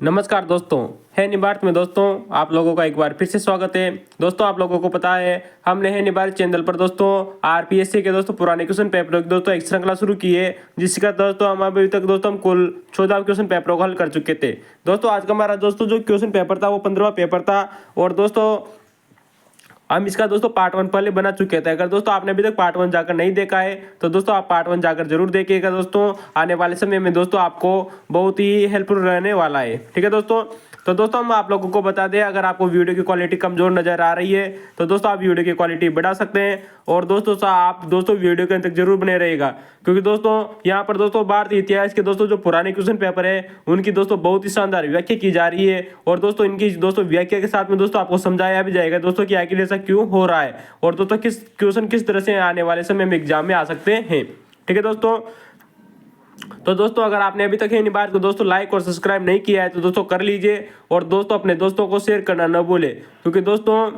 नमस्कार दोस्तों, है निभारत में दोस्तों आप लोगों का एक बार फिर से स्वागत है। दोस्तों आप लोगों को पता है हमने है निभारत चैनल पर दोस्तों आरपीएससी के दोस्तों पुराने क्वेश्चन पेपरों की दोस्तों एक श्रृंखला शुरू की है, जिसका दोस्तों हम अभी तक दोस्तों हम कुल 14 क्वेश्चन पेपरों को हल कर चुके थे। दोस्तों आज का हमारा दोस्तों जो क्वेश्चन पेपर था वो 15वां पेपर था और दोस्तों हम इसका दोस्तों पार्ट 1 पहले बना चुके थे। अगर दोस्तों आपने अभी तक पार्ट 1 जाकर नहीं देखा है तो दोस्तों आप पार्ट 1 जाकर जरूर देखिएगा। दोस्तों आने वाले समय में दोस्तों आपको बहुत ही हेल्पफुल रहने वाला है। ठीक है दोस्तों, तो दोस्तों हम आप लोगों को बता दें, अगर आपको वीडियो की क्वालिटी कमजोर नजर आ रही है तो दोस्तों आप वीडियो की क्वालिटी बढ़ा सकते हैं और दोस्तों आप दोस्तों वीडियो के अंत तक जरूर बने रहेगा, क्योंकि दोस्तों यहाँ पर दोस्तों भारतीय इतिहास के दोस्तों जो पुराने क्वेश्चन पेपर है उनकी दोस्तों बहुत ही शानदार व्याख्या की जा रही है और दोस्तों इनकी दोस्तों व्याख्या के साथ में दोस्तों आपको समझाया भी जाएगा दोस्तों कि आखिर ऐसा क्यों हो रहा है और दोस्तों किस क्वेश्चन किस तरह से आने वाले समय में एग्जाम में आ सकते हैं। ठीक है दोस्तों, तो दोस्तों अगर आपने अभी तक है निभारत को दोस्तों लाइक और सब्सक्राइब नहीं किया है तो दोस्तों कर लीजिए और दोस्तों अपने दोस्तों को शेयर करना न भूले, क्योंकि दोस्तों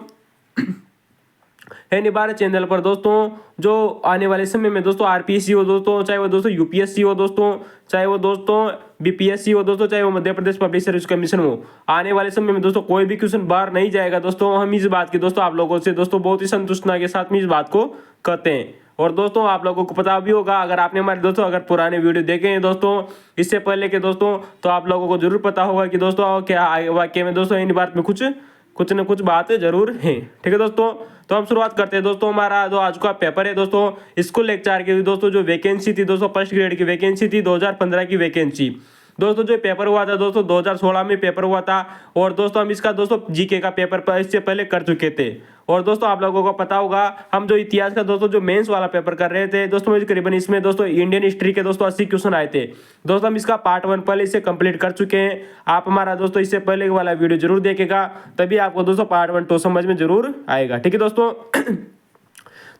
है निभारत चैनल पर दोस्तों जो आने वाले समय में दोस्तों आरपीएससी हो दोस्तों, चाहे वो दोस्तों यूपीएससी हो दोस्तों, चाहे वो दोस्तों बीपीएससी हो दोस्तों, चाहे वो Madhya Pradesh public service commission हो, आने वाले समय में दोस्तों कोई भी क्वेश्चन बाहर नहीं जाएगा। दोस्तों हम इस बात की दोस्तों आप लोगों से दोस्तों बहुत ही संतुष्टता के साथ में इस बात को कहते हैं और दोस्तों आप लोगों को पता भी होगा, अगर आपने हमारे दोस्तों अगर पुराने वीडियो देखे हैं दोस्तों इससे पहले के दोस्तों, तो आप लोगों को जरूर पता होगा कि दोस्तों क्या वाक्य में दोस्तों इन बात में कुछ न कुछ बात जरूर है। ठीक है दोस्तों, तो हम शुरुआत करते हैं दोस्तों। हमारा जो आज का पेपर है दोस्तों स्कूल लेक्चर की दोस्तों जो वैकेंसी थी दोस्तों फर्स्ट ग्रेड की वैकेंसी थी 2015 की वैकेंसी। दोस्तों जो पेपर हुआ था दोस्तों 2016 में पेपर हुआ था और दोस्तों हम इसका दोस्तों जीके का पेपर इससे पहले कर चुके थे और दोस्तों आप लोगों को पता होगा हम जो इतिहास का दोस्तों जो मेंस वाला पेपर कर रहे थे दोस्तों करीबन इसमें दोस्तों इंडियन हिस्ट्री के दोस्तों 80 क्वेश्चन आए थे। दोस्तों हम इसका पार्ट 1 पहले इसे कंप्लीट कर चुके हैं। आप हमारा दोस्तों इससे पहले वाला वीडियो जरूर देखेगा, तभी आपको दोस्तों पार्ट 1 तो समझ में जरूर आएगा। ठीक है दोस्तों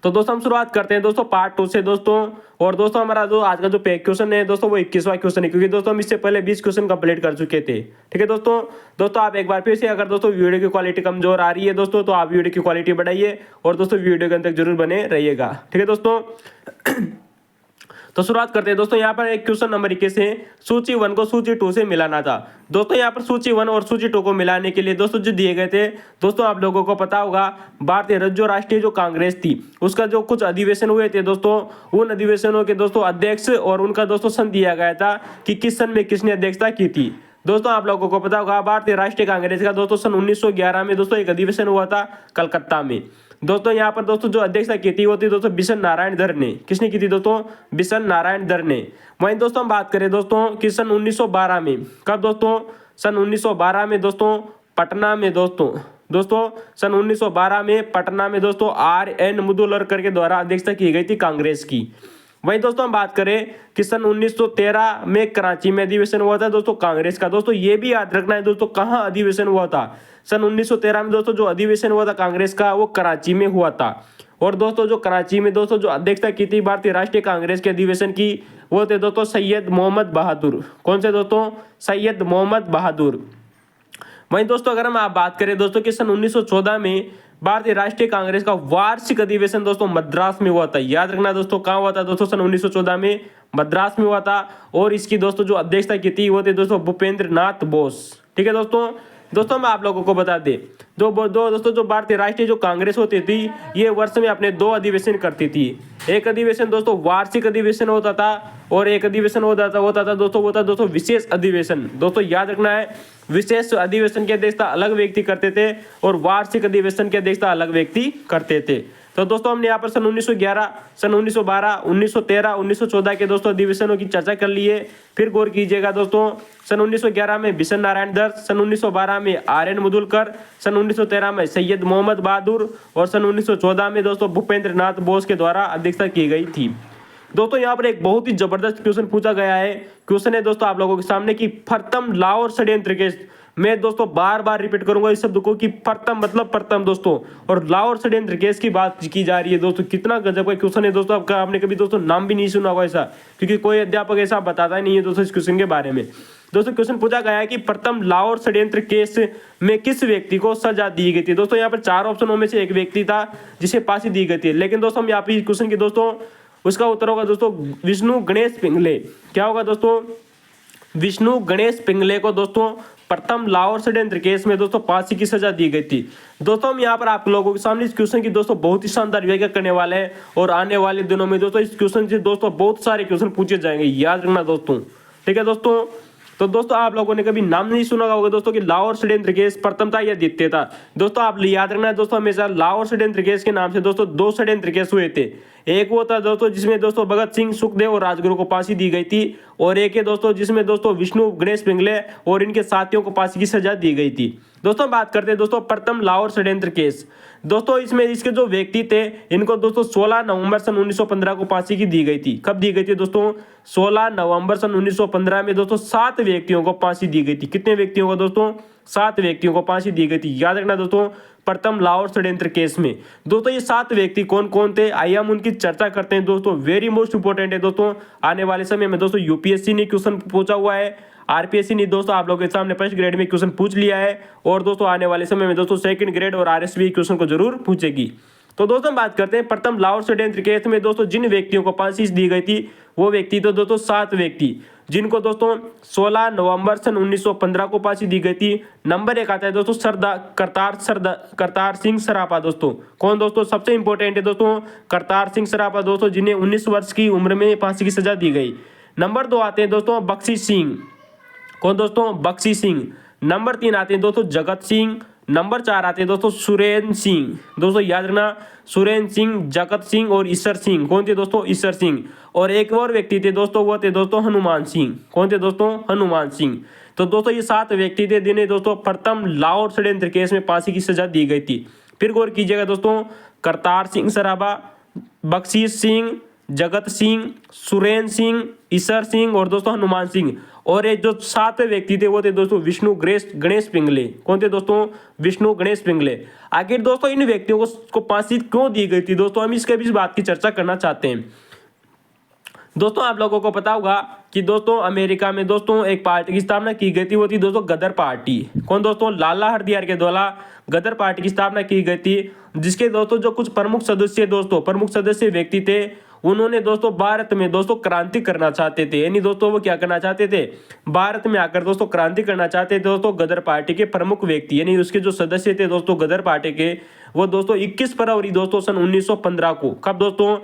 तो दोस्तों हम शुरुआत करते हैं दोस्तों पार्ट 2 से दोस्तों और दोस्तों हमारा जो आज का जो क्वेश्चन है दोस्तों वो 21वां क्वेश्चन है, क्योंकि दोस्तों हम इससे पहले 20 क्वेश्चन कंप्लीट कर चुके थे। ठीक है दोस्तों आप एक बार फिर से अगर दोस्तों वीडियो की क्वालिटी कमजोर आ रही है दोस्तों तो आप वीडियो की क्वालिटी बढ़ाइए और दोस्तों वीडियो के अंत तक जरूर बने रहिएगा। ठीक है दोस्तों तो शुरुआत करते हैं दोस्तों। यहाँ पर एक क्वेश्चन नंबर 21 है, सूची 1 को सूची 2 से मिलाना था। दोस्तों यहाँ पर सूची 1 और सूची 2 को मिलाने के लिए दोस्तों जो दिए गए थे दोस्तों आप लोगों को पता होगा भारतीय राज्य राष्ट्रीय जो कांग्रेस थी उसका जो कुछ अधिवेशन हुए थे दोस्तों, उन अधिवेशनों के दोस्तों अध्यक्ष और उनका दोस्तों सन दिया गया था कि किस सन में किसने अध्यक्षता की थी। दोस्तों आप लोगों को पता होगा भारतीय राष्ट्रीय कांग्रेस का दोस्तों सन 1911 में दोस्तों एक अधिवेशन हुआ था कलकत्ता में। दोस्तों यहाँ पर दोस्तों जो अध्यक्षता की थी वो थी दोस्तों बिशन नारायण धर ने। किसने की थी दोस्तों? बिशन नारायण धर ने। वहीं दोस्तों हम बात करें दोस्तों कि सन 1912 में, कब दोस्तों? सन 1912 में दोस्तों पटना में दोस्तों सन 1912 में पटना में दोस्तों RN मुदुलरकर के द्वारा अध्यक्षता की गई थी कांग्रेस की। वहीं दोस्तों हम बात करें कि सन 1913 में कराची में अधिवेशन हुआ था दोस्तों कांग्रेस का। दोस्तों ये भी याद रखना है दोस्तों कहाँ अधिवेशन हुआ था। सन 1913 में दोस्तों जो अधिवेशन हुआ था कांग्रेस का वो कराची में हुआ था और दोस्तों जो कराची में दोस्तों जो अध्यक्षता की थी भारतीय राष्ट्रीय कांग्रेस के अधिवेशन की वो थे दोस्तों सैयद मोहम्मद बहादुर। कौन से दोस्तों? सैयद मोहम्मद बहादुर। वहीं दोस्तों अगर हम आप बात करें दोस्तों कि सन 1914 में भारतीय राष्ट्रीय कांग्रेस का वार्षिक अधिवेशन दोस्तों मद्रास में हुआ था। याद रखना दोस्तों कहाँ हुआ था दोस्तों? सन 1914 में मद्रास में हुआ था और इसकी दोस्तों जो अध्यक्षता की थी वो थे दोस्तों भूपेंद्र नाथ बोस। ठीक है दोस्तों मैं आप लोगों को बता दें दोस्तों जो भारतीय राष्ट्रीय जो कांग्रेस होती थी ये वर्ष में अपने 2 अधिवेशन करती थी। एक अधिवेशन दोस्तों वार्षिक अधिवेशन होता था और एक अधिवेशन होता था दोस्तों विशेष अधिवेशन। दोस्तों याद रखना है विशेष अधिवेशन की अध्यक्षता अलग व्यक्ति करते थे और वार्षिक अधिवेशन की अध्यक्षता अलग व्यक्ति करते थे। तो दोस्तों हमने यहाँ पर सन 1911, सन 1912, 1913, 1914 के दोस्तों अधिवेशनों की चर्चा कर ली है। फिर गौर कीजिएगा दोस्तों सन 1911 में बिशन नारायण धर, सन 1912 में RN मुदुलकर, सन 1913 में सैयद मोहम्मद बहादुर और सन 1914 में दोस्तों भूपेंद्र नाथ बोस के द्वारा अध्यक्षता की गई थी। दोस्तों यहाँ पर एक बहुत ही जबरदस्त क्वेश्चन पूछा गया है। क्वेश्चन है दोस्तों आप लोगों के सामने कि प्रथम लाहौर षड्यंत्र केस। मैं दोस्तों बार बार रिपीट करूंगा इस शब्द को कि प्रथम मतलब प्रथम दोस्तों, और लाहौर षड्यंत्र केस की बात की जा रही है दोस्तों। कितना गजब का क्वेश्चन है दोस्तों, आपने कभी दोस्तों नाम भी नहीं सुना होगा ऐसा, क्योंकि कोई अध्यापक ऐसा बताता ही नहीं है दोस्तों इस क्वेश्चन के बारे में। दोस्तों क्वेश्चन पूछा गया है कि प्रथम लाहौर षड्यंत्र केस में किस व्यक्ति को सजा दी गई थी। दोस्तों यहाँ पर 4 ऑप्शनों में से एक व्यक्ति था जिसे फांसी दी गई थी, लेकिन दोस्तों हम यहाँ पे क्वेश्चन की दोस्तों उसका उत्तर होगा दोस्तों विष्णु गणेश पिंगले। क्या होगा दोस्तों? विष्णु गणेश पिंगले को दोस्तों प्रथम लाहौर षड्यंत्र केस में दोस्तों फांसी की सजा दी गई थी। दोस्तों हम यहाँ पर आप लोगों के सामने इस क्वेश्चन की दोस्तों बहुत ही शानदार व्याख्या करने वाले हैं और आने वाले दिनों में दोस्तों इस क्वेश्चन से दोस्तों बहुत सारे क्वेश्चन पूछे जाएंगे, याद रखना दोस्तों। ठीक है दोस्तों, तो दोस्तों आप लोगों ने कभी नाम नहीं सुना होगा दोस्तों कि लाहौर षड्यंत्र केस प्रथम था या द्वितीय था। दोस्तों आप याद रखना है दोस्तों, हमेशा लाहौर षड्यंत्र केस के नाम से दोस्तों दो षड्यंत्र केस हुए थे। एक वो था दोस्तों जिसमें दोस्तों भगत सिंह, सुखदेव और राजगुरु को फांसी दी गई थी, और एक है दोस्तों जिसमें दोस्तों विष्णु गणेश पिंगले और इनके साथियों को फांसी की सजा दी गई थी। दोस्तों बात करते हैं दोस्तों प्रथम लाहौर षड्यंत्र केस। दोस्तों इसमें इसके जो व्यक्ति थे इनको दोस्तों 16 नवंबर सन 1915 को फांसी की दी गई थी। कब दी गई थी दोस्तों? 16 नवंबर सन 1915 में दोस्तों 7 व्यक्तियों को फांसी दी गई थी। कितने व्यक्तियों को दोस्तों? 7 व्यक्तियों को फांसी दी गई थी। याद रखना दोस्तों, प्रथम लाहौर षड्यंत्र केस में दोस्तों ये 7 व्यक्ति कौन कौन थे, आइए हम उनकी चर्चा करते हैं दोस्तों। वेरी मोस्ट इंपोर्टेंट है दोस्तों, आने वाले समय में दोस्तों यूपीएससी ने क्वेश्चन पूछा हुआ है, आरपीएससी ने दोस्तों आप लोगों के सामने फर्स्ट ग्रेड में क्वेश्चन पूछ लिया है, और दोस्तों आने वाले समय में दोस्तों सेकंड ग्रेड और आरएसबी क्वेश्चन को जरूर पूछेगी। तो दोस्तों हम बात करते हैं प्रथम लाहौर षड्यंत्र केस में दोस्तों जिन व्यक्तियों को फांसी दी गई थी वो व्यक्ति तो दोस्तों 7 व्यक्ति, जिनको दोस्तों 16 नवंबर सन 1915 को फांसी दी गई थी। नंबर 1 आता है दोस्तों करतार सिंह सराफा। दोस्तों कौन दोस्तों? सबसे इंपॉर्टेंट है दोस्तों करतार सिंह सराफा दोस्तों, जिन्हें 19 वर्ष की उम्र में फांसी की सजा दी गई। नंबर 2 आते हैं दोस्तों बख्शी सिंह। कौन दोस्तों? बख्शी सिंह। नंबर 3 आते हैं दोस्तों जगत सिंह। नंबर 4 आते हैं दोस्तों सुरेंद्र सिंह। दोस्तों याद रखना, सुरेंद्र सिंह, जगत सिंह और ईश्वर सिंह। कौन थे दोस्तों? ईश्वर सिंह। और एक और व्यक्ति थे दोस्तों, वो थे दोस्तों हनुमान सिंह। कौन थे दोस्तों? हनुमान सिंह। तो दोस्तों ये 7 व्यक्ति थे जिन्हें दोस्तों प्रथम लाहौर षड्यंत्र केस में फांसी की सजा दी गई थी। फिर गौर कीजिएगा दोस्तों, करतार सिंह सराभा, बख्शी सिंह, जगत सिंह, सुरेंद्र सिंह, ईश्वर सिंह और दोस्तों हनुमान सिंह। और एक जो 7 व्यक्ति थे वो थे दोस्तों विष्णु गणेश पिंगले। कौन थे दोस्तों? विष्णु गणेश पिंगले। आखिर दोस्तों इन व्यक्तियों को फांसी क्यों दी गई थी दोस्तों, हम इसके भी इस बात की चर्चा करना चाहते हैं। दोस्तों आप लोगों को पता होगा कि दोस्तों अमेरिका में दोस्तों एक पार्टी की स्थापना की गई थी, वो थी दोस्तों गदर पार्टी। कौन दोस्तों? लाला हरदयाल के द्वारा गदर पार्टी की स्थापना की गई थी, जिसके दोस्तों जो कुछ प्रमुख सदस्य व्यक्ति थे, उन्होंने दोस्तों भारत में दोस्तों क्रांति करना चाहते थे। यानी दोस्तों वो क्या करना चाहते थे? भारत में आकर दोस्तों क्रांति करना चाहते थे दोस्तों गदर पार्टी के प्रमुख व्यक्ति, यानी उसके जो सदस्य थे दोस्तों गदर पार्टी के, वो दोस्तों 21 फरवरी दोस्तों सन 1915 को, कब दोस्तों?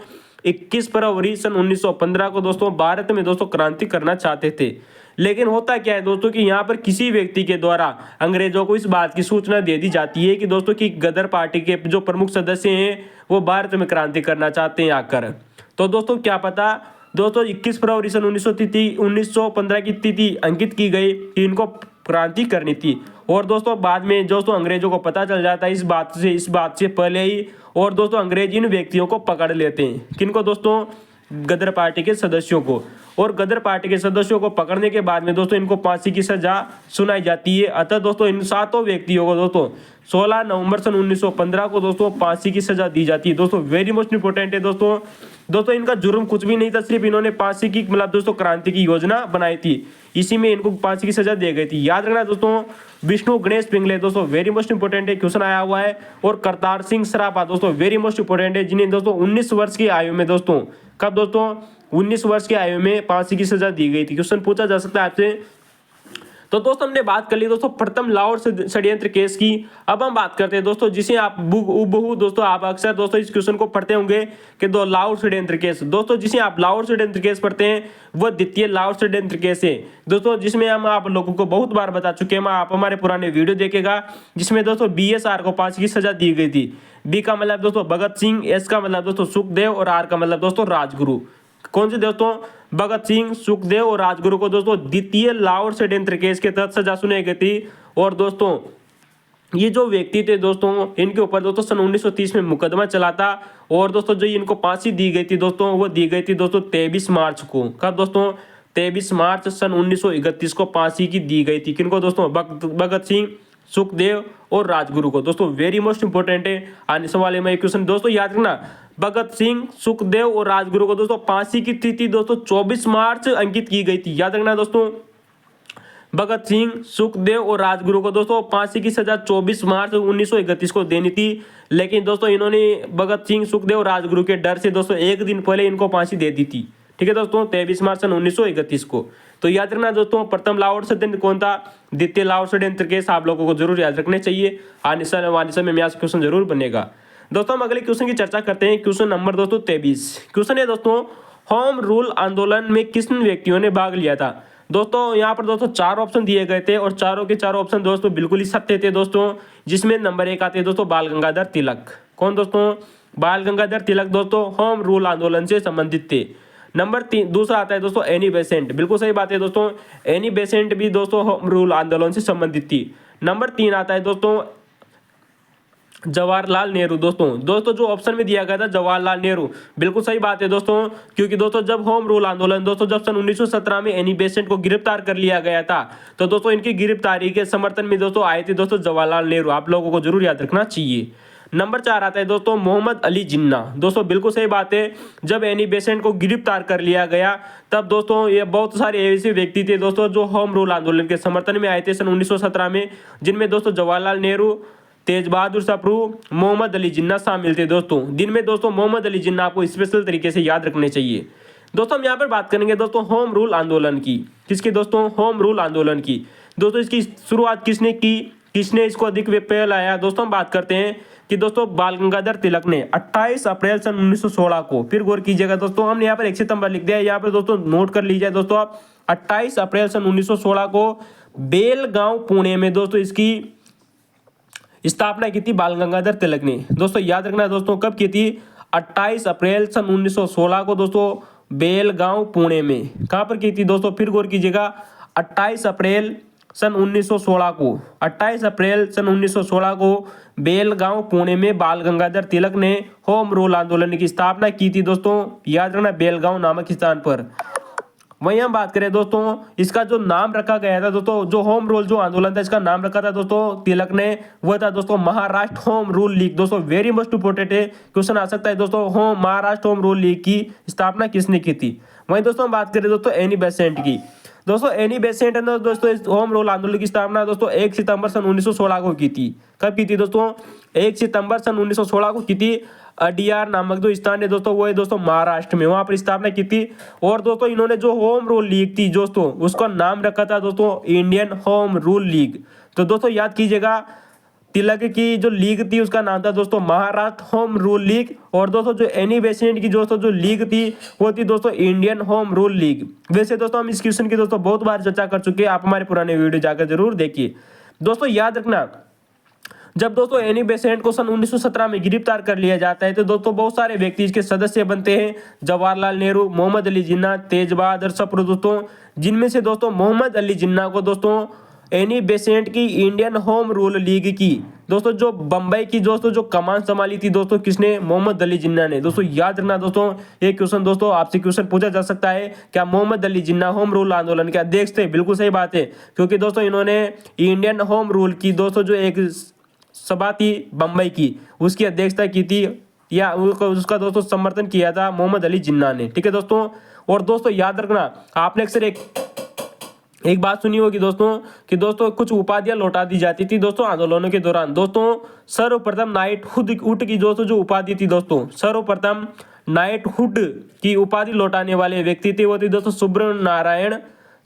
21 फरवरी सन 1915 को दोस्तों भारत में दोस्तों क्रांति करना चाहते थे। लेकिन होता क्या है दोस्तों कि यहाँ पर किसी व्यक्ति के द्वारा अंग्रेजों को इस बात की सूचना दे दी जाती है कि दोस्तों की गदर पार्टी के जो प्रमुख सदस्य हैं वो भारत में क्रांति करना चाहते हैं आकर। तो दोस्तों क्या पता दोस्तों 21 फरवरी सन 1915 की तिथि अंकित की गई कि इनको क्रांति करनी थी, और दोस्तों बाद में दोस्तों अंग्रेजों को पता चल जाता है इस बात से पहले ही, और दोस्तों अंग्रेज इन व्यक्तियों को पकड़ लेते हैं। किनको दोस्तों? गदर पार्टी के सदस्यों को। और गदर पार्टी के सदस्यों को पकड़ने के बाद में दोस्तों इनको फांसी की सजा सुनाई जाती है। अतः दोस्तों इन 7 व्यक्तियों को दोस्तों 16 नवंबर सन 1915 को दोस्तों फांसी की सजा दी जाती है। दोस्तों वेरी मोस्ट इंपोर्टेंट है दोस्तों इनका जुर्म कुछ भी नहीं था, सिर्फ इन्होंने फांसी की मतलब दोस्तों क्रांति की योजना बनाई थी, इसी में इनको फांसी की सजा दी गई थी। याद रखना दोस्तों विष्णु गणेश पिंगले दोस्तों वेरी मोस्ट इंपोर्टेंट है, क्वेश्चन आया हुआ है। और करतार सिंह सराफा दोस्तों वेरी मोस्ट इंपोर्टेंट है, जिन्हें दोस्तों 19 वर्ष की आयु में दोस्तों, कब दोस्तों? 19 वर्ष की आयु में फांसी की सजा दी गई थी। क्वेश्चन पूछा जा सकता है आपसे। तो दोस्तों हमने बात कर ली दोस्तों प्रथम लाहौर षड्यंत्र केस की। अब हम बात करते हैं दोस्तों जिसे आप दोस्तों आप अक्सर दोस्तों इस क्वेश्चन को पढ़ते होंगे कि दो लाहौर षड्यंत्र केस। दोस्तों जिसे आप लाहौर षड्यंत्र केस पढ़ते हैं वो द्वितीय लाहौर षड्यंत्र केस है दोस्तों, जिसमें हम आप लोगों को बहुत बार बता चुके हैं, आप हमारे पुराने वीडियो देखेगा, जिसमें दोस्तों BSR को फांसी की सजा दी गई थी। B का मतलब दोस्तों भगत सिंह, S का मतलब दोस्तों सुखदेव और R का मतलब दोस्तों राजगुरु। कौन से दोस्तों? भगत सिंह, सुखदेव और राजगुरु को दोस्तों द्वितीय लाहौर षड्यंत्र केस के तहत सजा सुनाई गई थी। और दोस्तों ये जो व्यक्ति थे दोस्तों इनके ऊपर दोस्तों सन 1930 में मुकदमा चला था, और दोस्तों जो इनको फांसी दी गई थी दोस्तों वो दी गई थी दोस्तों 23 मार्च को। कब दोस्तों? 23 मार्च सन 1931 को फांसी की दी गई थी। किनको दोस्तों? भगत सिंह, सुखदेव और राजगुरु को। दोस्तों वेरी मोस्ट इंपोर्टेंट है, आने से वाले में क्वेश्चन दोस्तों याद रखना, भगत सिंह, सुखदेव और राजगुरु को दोस्तों फांसी की तिथि दोस्तों 24 मार्च अंकित की गई थी। याद रखना दोस्तों, भगत सिंह, सुखदेव और राजगुरु को दोस्तों फांसी की सजा 24 मार्च 1931 को देनी थी, लेकिन दोस्तों इन्होंने भगत सिंह, सुखदेव और राजगुरु के डर से दोस्तों एक दिन पहले इनको फांसी दे दी थी। ठीक है दोस्तों, 23 मार्च सन 1931 को। तो याद रखना दोस्तों, प्रथम लाहौर षड्यंत्र कौन था, द्वितीय लाहौर षड्यंत्र केस आप लोगों को जरूर याद रखने चाहिए। आने समय में यहाँ क्वेश्चन जरूर बनेगा। दोस्तों हम अगले क्वेश्चन की चर्चा करते हैं। क्वेश्चन नंबर दोस्तों 23। क्वेश्चन है दोस्तों, होम रूल आंदोलन में किन व्यक्तियों ने भाग लिया था। दोस्तों यहाँ पर दोस्तों 4 ऑप्शन दिए गए थे और चारों के चारों ऑप्शन दोस्तों बिल्कुल ही सत्य थे दोस्तों, जिसमें नंबर 1 आते हैं दोस्तों बाल गंगाधर तिलक। कौन दोस्तों, बाल गंगाधर तिलक दोस्तों होम रूल आंदोलन से संबंधित थे। नंबर 3 दूसरा आता है दोस्तों एनी बेसेंट, बिल्कुल सही बात है दोस्तों, एनी बेसेंट भी दोस्तों होम रूल आंदोलन से संबंधित थी। नंबर 3 आता है दोस्तों जवाहरलाल नेहरू। दोस्तों जो ऑप्शन में दिया गया था जवाहरलाल नेहरू, बिल्कुल सही बात है दोस्तों, क्योंकि दोस्तों जब होम रूल आंदोलन दोस्तों जब सन 1917 में एनी बेसेंट को गिरफ्तार कर लिया गया था, तो दोस्तों इनकी गिरफ्तारी के समर्थन में दोस्तों आए थे दोस्तों जवाहरलाल नेहरू। आप लोगों को जरूर याद रखना चाहिए। नंबर 4 आता है दोस्तों मोहम्मद अली जिन्ना। दोस्तों बिल्कुल सही बात है, जब एनी बेसेंट को गिरफ्तार कर लिया गया तब दोस्तों ये बहुत सारे ऐसे व्यक्ति थे दोस्तों जो होम रूल आंदोलन के समर्थन में आए थे सन 1917 में, जिनमें दोस्तों जवाहरलाल नेहरू, तेज बहादुर सप्रू, मोहम्मद अली जिन्ना शामिल थे दोस्तों। दिन में दोस्तों मोहम्मद अली जिन्ना आपको स्पेशल तरीके से याद रखने चाहिए। दोस्तों हम यहाँ पर बात करेंगे दोस्तों होम रूल आंदोलन की। किसकी दोस्तों, होम रूल आंदोलन की। दोस्तों इसकी शुरुआत किसने की, किसने इसको अधिक फैलाया। दोस्तों हम बात करते हैं कि दोस्तों बाल गंगाधर तिलक ने 28 अप्रैल सन 1916 को, फिर गौर कीजिएगा दोस्तों, हमने यहाँ पर 1 सितंबर लिख दिया है, यहाँ पर दोस्तों नोट कर लीजिए दोस्तों आप, 28 अप्रैल सन 1916 को बेलगांव पुणे में दोस्तों इसकी स्थापना की थी बाल गंगाधर तिलक ने। दोस्तों याद रखना दोस्तों कब की थी, 28 अप्रैल सन 1916 को दोस्तों बेलगांव पुणे में। कहां पर की थी दोस्तों, फिर गौर कीजिएगा, 28 अप्रैल सन 1916 को, 28 अप्रैल सन 1916 को बेलगांव पुणे में बाल गंगाधर तिलक ने होम रूल आंदोलन की स्थापना की थी दोस्तों। याद रखना बेलगांव नामक स्थान पर। वहीं हम बात करें दोस्तों इसका जो नाम रखा गया था दोस्तों, जो होम रूल जो आंदोलन था इसका नाम रखा था दोस्तों तिलक ने, वह था दोस्तों महाराष्ट्र होम रूल लीग। दोस्तों वेरी मोस्ट इंपोर्टेंट है, क्वेश्चन आ सकता है दोस्तों, महाराष्ट्र होम रूल लीग की स्थापना किसने की थी। वहीं दोस्तों हम बात करें दोस्तों एनी बेसेंट की। दोस्तों एनी बेसेंट ने दोस्तों इस होम रूल आंदोलन की स्थापना दोस्तों 1 सितंबर सन 1916 को की थी। कब की थी दोस्तों, 1 सितंबर सन 1916 को की थी। अडियार नामक जो स्थान है दोस्तों वो है दोस्तों महाराष्ट्र में, वहां पर स्थापना की थी। और दोस्तों इन्होंने जो होम रूल लीग थी दोस्तों उसका नाम रखा था दोस्तों इंडियन होम रूल लीग। तो दोस्तों याद कीजिएगा, तिलक की जो लीग थी उसका नाम था दोस्तों महाराष्ट्र होम रूल लीग, और दोस्तों जो एनी बेसेंट की दोस्तों जो लीग थी वो थी दोस्तों इंडियन होम रूल लीग। वैसे दोस्तों हम इस क्वेश्चन की दोस्तों बहुत बार चर्चा कर चुके हैं, आप हमारे पुराने वीडियो जाकर जरूर देखिए। दोस्तों याद रखना, जब दोस्तों एनी बेसेंट को सन 1917 में गिरफ्तार कर लिया जाता है तो दोस्तों बहुत सारे व्यक्ति इसके सदस्य बनते हैं, जवाहरलाल नेहरू, मोहम्मद अली जिन्ना, तेज बहादुर सप्रू दोस्तों, जिनमें से दोस्तों मोहम्मद अली जिन्ना को दोस्तों एनी बेसेंट की इंडियन होम रूल लीग की दोस्तों जो बंबई की दोस्तों जो कमान संभाली थी दोस्तों किसने, मोहम्मद अली जिन्ना ने। दोस्तों याद रखना दोस्तों, ये क्वेश्चन दोस्तों आपसे क्वेश्चन पूछा जा सकता है, क्या मोहम्मद अली जिन्ना होम रूल आंदोलन के अध्यक्ष थे। बिल्कुल सही बात है, क्योंकि दोस्तों इन्होंने इंडियन होम रूल की दोस्तों जो एक सभा थी बंबई की उसकी अध्यक्षता की थी, या उसका दोस्तों समर्थन किया था मोहम्मद अली जिन्ना ने। ठीक है दोस्तों, और दोस्तों याद रखना आपने अक्सर एक बात सुनी होगी दोस्तों कि दोस्तों कुछ उपाधियां लौटा दी जाती थी दोस्तों आंदोलनों के दौरान। दोस्तों सर्वप्रथम नाइटहुड की दोस्तों जो उपाधि थी दोस्तों, सर्वप्रथम नाइटहुड की उपाधि लौटाने वाले व्यक्ति थे वो थे दोस्तों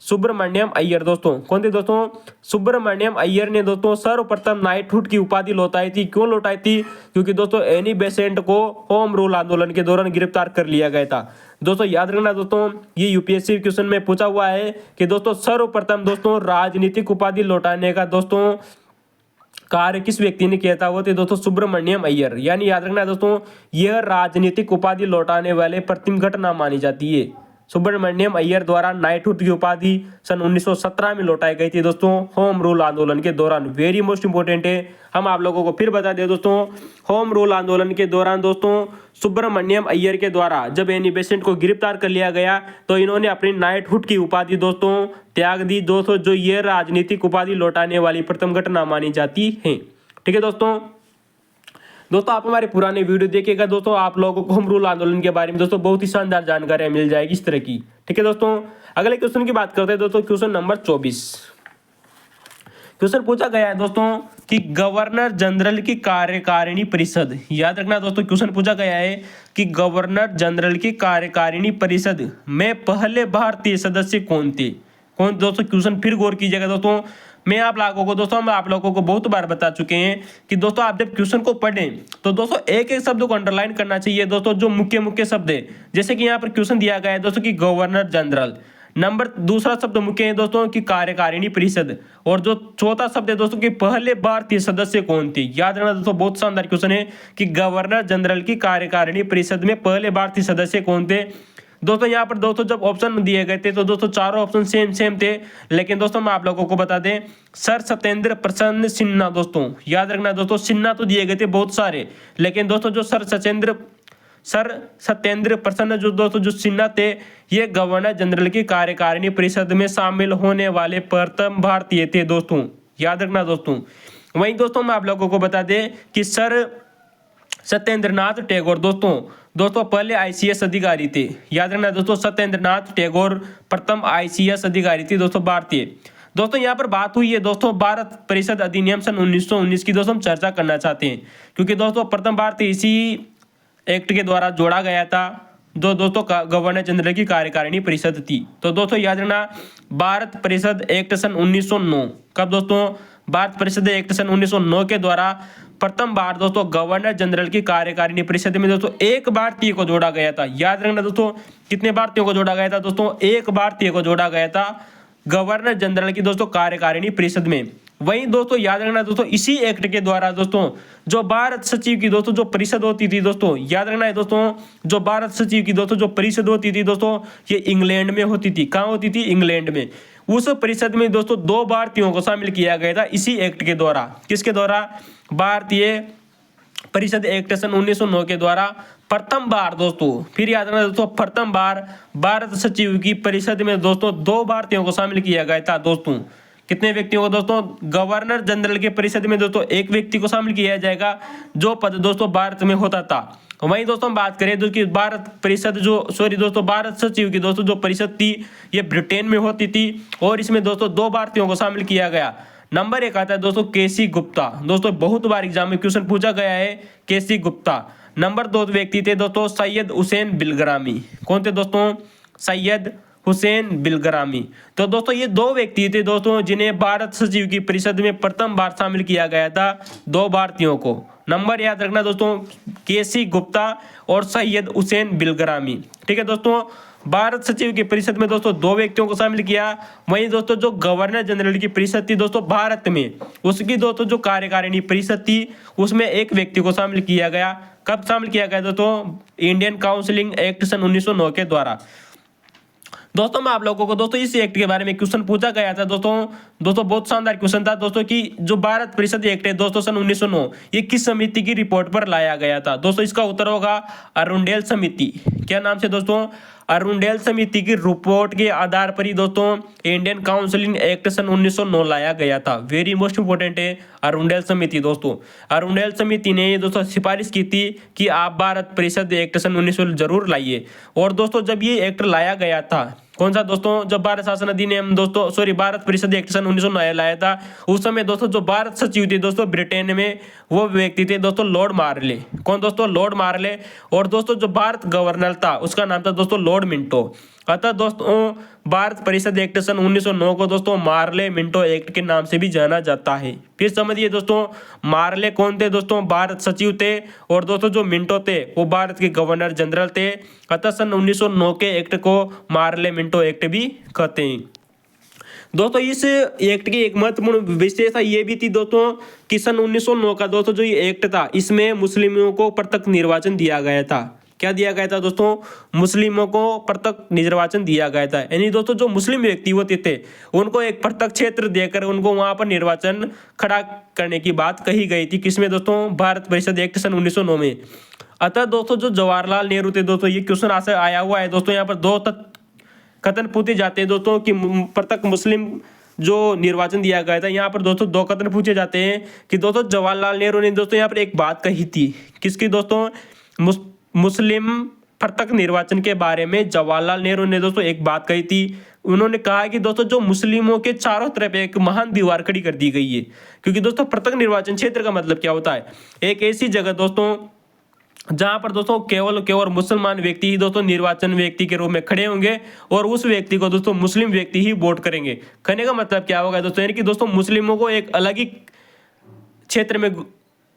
सुब्रमण्यम अय्यर। दोस्तों कौन थे दोस्तों, सुब्रमण्यम अय्यर ने दोस्तों सर्वप्रथम नाइटहुड की उपाधि लौटाई थी। क्यों लौटाई थी, क्योंकि दोस्तों एनी बेसेंट को होम रूल आंदोलन के दौरान गिरफ्तार कर लिया गया था। दोस्तों याद रखना दोस्तों, ये यूपीएससी क्वेश्चन में पूछा हुआ है कि दोस्तों सर्वप्रथम दोस्तों राजनीतिक उपाधि लौटाने का दोस्तों कार्य किस व्यक्ति ने किया था, वो थे दोस्तों सुब्रमण्यम अय्यर। यानी याद रखना दोस्तों, यह राजनीतिक उपाधि लौटाने वाले प्रथम घटना मानी जाती है। सुब्रमण्यम अय्यर द्वारा नाइटहुड की उपाधि सन 1917 में लौटाई गई थी दोस्तों होम रूल आंदोलन के दौरान। वेरी मोस्ट इंपोर्टेंट है, हम आप लोगों को फिर बता दें दोस्तों, होम रूल आंदोलन के दौरान दोस्तों सुब्रमण्यम अय्यर के द्वारा जब एनी बेसेंट को गिरफ्तार कर लिया गया तो इन्होंने अपनी नाइटहुड की उपाधि दोस्तों त्याग दी दोस्तों, जो ये राजनीतिक उपाधि लौटाने वाली प्रथम घटना मानी जाती है। ठीक है दोस्तों आप हमारे पुराने वीडियो देखिएगा दोस्तों, आप लोगों को होम रूल आंदोलन के बारे में दोस्तों बहुत ही शानदार जानकारी मिल जाएगी इस तरह की। ठीक है दोस्तों, अगले क्वेश्चन की बात करते हैं दोस्तों, क्वेश्चन नंबर 24। क्वेश्चन पूछा गया है दोस्तों कि गवर्नर जनरल की कार्यकारिणी परिषद, याद रखना दोस्तों क्वेश्चन पूछा गया है कि गवर्नर जनरल की कार्यकारिणी परिषद में पहले भारतीय सदस्य कौन थे। कौन दोस्तों क्वेश्चन फिर गौर कीजिएगा दोस्तों। मैं आप लोगों को बहुत बार बता चुके हैं कि दोस्तों आप जब क्वेश्चन को पढ़ें तो दोस्तों एक एक शब्द को अंडरलाइन करना चाहिए दोस्तों, जो मुख्य मुख्य शब्द है। जैसे कि यहाँ पर क्वेश्चन दिया गया है दोस्तों कि गवर्नर जनरल, नंबर दूसरा शब्द मुख्य है दोस्तों की कार्यकारिणी परिषद, और जो चौथा शब्द है दोस्तों कि पहले भारतीय सदस्य कौन थे। याद रखना दोस्तों, बहुत शानदार क्वेश्चन है कि गवर्नर जनरल की कार्यकारिणी परिषद में पहले भारतीय सदस्य कौन थे। दोस्तों यहाँ पर दोस्तों जब ऑप्शन दिए गए थे तो दोस्तों चारों ऑप्शन सेम थे, लेकिन दोस्तों मैं आप लोगों को बता दें सर सत्येंद्र प्रसन्न सिन्हा। दोस्तों याद रखना दोस्तों, सिन्हा तो दिए गए थे बहुत सारे, लेकिन दोस्तों जो सर सत्येंद्र प्रसन्न जो दोस्तों जो सिन्हा थे, ये गवर्नर जनरल की कार्यकारिणी परिषद में शामिल होने वाले प्रथम भारतीय थे दोस्तों। याद रखना दोस्तों। वहीं दोस्तों मैं आप लोगों को बता दें कि सर सत्येंद्रनाथ टैगोर दोस्तों पहले आईसीएस अधिकारी थे। याद रखना दोस्तों, सत्येंद्रनाथ टैगोर प्रथम आईसीएस अधिकारी थे दोस्तों भारतीय। दोस्तों यहाँ पर बात हुई है दोस्तों भारत परिषद अधिनियम सन 1919 की दोस्तों हम चर्चा करना चाहते हैं, क्योंकि दोस्तों प्रथम भारतीय इसी एक्ट के द्वारा जोड़ा गया था, जो दोस्तों गवर्नर जनरल की कार्यकारिणी परिषद थी। तो दोस्तों याद रखना भारत परिषद एक्ट सन 1909, कब दोस्तों भारत परिषद एक्ट सन 1909 के द्वारा प्रथम बार दोस्तों गवर्नर जनरल की कार्यकारिणी परिषद में दोस्तों एक भारतीय को जोड़ा गया था। याद रखना दोस्तों, कितने भारतीयों को जोड़ा गया था दोस्तों, एक भारतीय को जोड़ा गया था गवर्नर जनरल की दोस्तों कार्यकारिणी परिषद में। वहीं दोस्तों याद रखना दोस्तों, इसी एक्ट के द्वारा दोस्तों जो भारत सचिव की दोस्तों जो परिषद होती थी दोस्तों, याद रखना है दोस्तों, जो भारत सचिव की दोस्तों जो परिषद होती थी दोस्तों, ये इंग्लैंड में होती थी। कहाँ होती थी? इंग्लैंड में। उस परिषद में दोस्तों 2 भारतीयों को शामिल किया गया था इसी एक्ट के द्वारा। किसके द्वारा? भारतीय परिषद एक्ट सन 1909 के द्वारा प्रथम बार दोस्तों, फिर याद रखना दोस्तों, प्रथम बार भारत सचिव की परिषद में दोस्तों 2 भारतीयों को शामिल किया गया था दोस्तों। कितने व्यक्तियों को दोस्तों? गवर्नर जनरल के परिषद में दोस्तों एक व्यक्ति को शामिल किया जाएगा, जो पद दोस्तों भारत में होता था। वहीं दोस्तों हम बात करें दोस्तों भारत परिषद दोस्तों भारत सचिव की दोस्तों जो परिषद थी, ये ब्रिटेन में होती थी, और इसमें दोस्तों 2 भारतीयों को शामिल किया गया। नंबर 1 आता है दोस्तों केसी गुप्ता। दोस्तों बहुत बार एग्जाम में क्वेश्चन पूछा गया है, केसी गुप्ता। नंबर 2 व्यक्ति थे दोस्तों सैयद हुसैन बिलग्रामी। कौन थे दोस्तों? सैयद हुसैन बिलग्रामी। तो दोस्तों ये 2 व्यक्ति थे दोस्तों जिन्हें भारत सचिव की परिषद में प्रथम बार शामिल किया गया था, 2 भारतीयों को। नंबर याद रखना दोस्तों, केसी गुप्ता और सैयद हुसैन बिलग्रामी। ठीक है दोस्तों, भारत सचिव की परिषद में दोस्तों 2 व्यक्तियों को शामिल किया। वहीं दोस्तों जो गवर्नर जनरल की परिषद थी दोस्तों भारत में, उसकी दोस्तों जो कार्यकारिणी परिषद थी उसमें एक व्यक्ति को शामिल किया गया। कब शामिल किया गया दोस्तों? इंडियन काउंसिलिंग एक्ट सन 1909 के द्वारा। दोस्तों मैं आप लोगों को दोस्तों इस एक्ट के बारे में क्वेश्चन पूछा गया था दोस्तों बहुत शानदार क्वेश्चन था दोस्तों कि जो भारत परिषद एक्ट है दोस्तों सन 1909, ये किस समिति की रिपोर्ट पर लाया गया था? दोस्तों इसका उत्तर होगा अरुंडेल समिति। क्या नाम से दोस्तों? अरुंडेल समिति की रिपोर्ट के आधार पर ही दोस्तों इंडियन काउंसिलिंग एक्ट सन 1909 लाया गया था। वेरी मोस्ट इंपोर्टेंट है अरुंडेल समिति दोस्तों। अरुंडेल समिति ने दोस्तों सिफारिश की थी कि आप भारत परिषद एक्ट सन 1909 जरूर लाइए। और दोस्तों जब ये एक्ट लाया गया था, कौन सा दोस्तों? जब भारत शासन अधिनियम भारत परिषद एक्ट सन 1909 लाया था, उस समय दोस्तों जो भारत सचिव थे दोस्तों ब्रिटेन में, वो व्यक्ति थे दोस्तों लॉर्ड मार्ले। कौन दोस्तों? लॉर्ड मार्ले। और दोस्तों जो भारत गवर्नर था उसका नाम था दोस्तों लॉर्ड मिंटो। अतः दोस्तों भारत परिषद एक्ट सन 1909 को दोस्तों मार्ले मिंटो एक्ट के नाम से भी जाना जाता है। फिर समझिए दोस्तों, मार्ले कौन थे दोस्तों? भारत सचिव थे। और दोस्तों जो मिंटो थे वो भारत के गवर्नर जनरल थे। अतः सन 1909 के एक्ट को मार्ले मिंटो एक्ट भी कहते हैं। दोस्तों इस एक्ट की एक महत्वपूर्ण विशेषता ये भी थी दोस्तों कि सन 1909 का दोस्तों जो ये एक्ट था, इसमें मुस्लिमों को प्रत्यक्ष निर्वाचन दिया गया था। क्या दिया गया था दोस्तों? मुस्लिमों को प्रत्यक्ष निर्वाचन दिया गया था। यानी दोस्तों जो मुस्लिम व्यक्ति होते थे उनको एक प्रत्यक्ष क्षेत्र देकर उनको वहां पर निर्वाचन खड़ा करने की बात कही गई थी। किसमें दोस्तों? भारत परिषद एक्ट सन 1909 में। अतः दोस्तों जो जवाहरलाल नेहरू थे दोस्तों, ये क्वेश्चन आया हुआ है दोस्तों, यहाँ पर 2 कथन पूछे जाते हैं दोस्तों कि प्रत्यक्ष मुस्लिम जो निर्वाचन दिया गया था, यहाँ पर दोस्तों 2 कथन पूछे जाते हैं कि दोस्तों जवाहरलाल नेहरू ने दोस्तों यहाँ पर एक बात कही थी। किसकी दोस्तों? मुस्लिम प्रत्यक्ष निर्वाचन के बारे में जवाहरलाल नेहरू ने दोस्तों एक बात कही थी। उन्होंने कहा कि दोस्तों जो मुस्लिमों के चारों तरफ एक महान दीवार खड़ी कर दी गई है। क्योंकि दोस्तों प्रत्यक्ष निर्वाचन क्षेत्र का मतलब क्या होता है? एक ऐसी जगह दोस्तों जहां पर दोस्तों केवल मुसलमान व्यक्ति ही दोस्तों निर्वाचन व्यक्ति के रूप में खड़े होंगे और उस व्यक्ति को दोस्तों मुस्लिम व्यक्ति ही वोट करेंगे। कहने का मतलब क्या होगा दोस्तों, यानी कि दोस्तों मुस्लिमों को एक अलग ही क्षेत्र में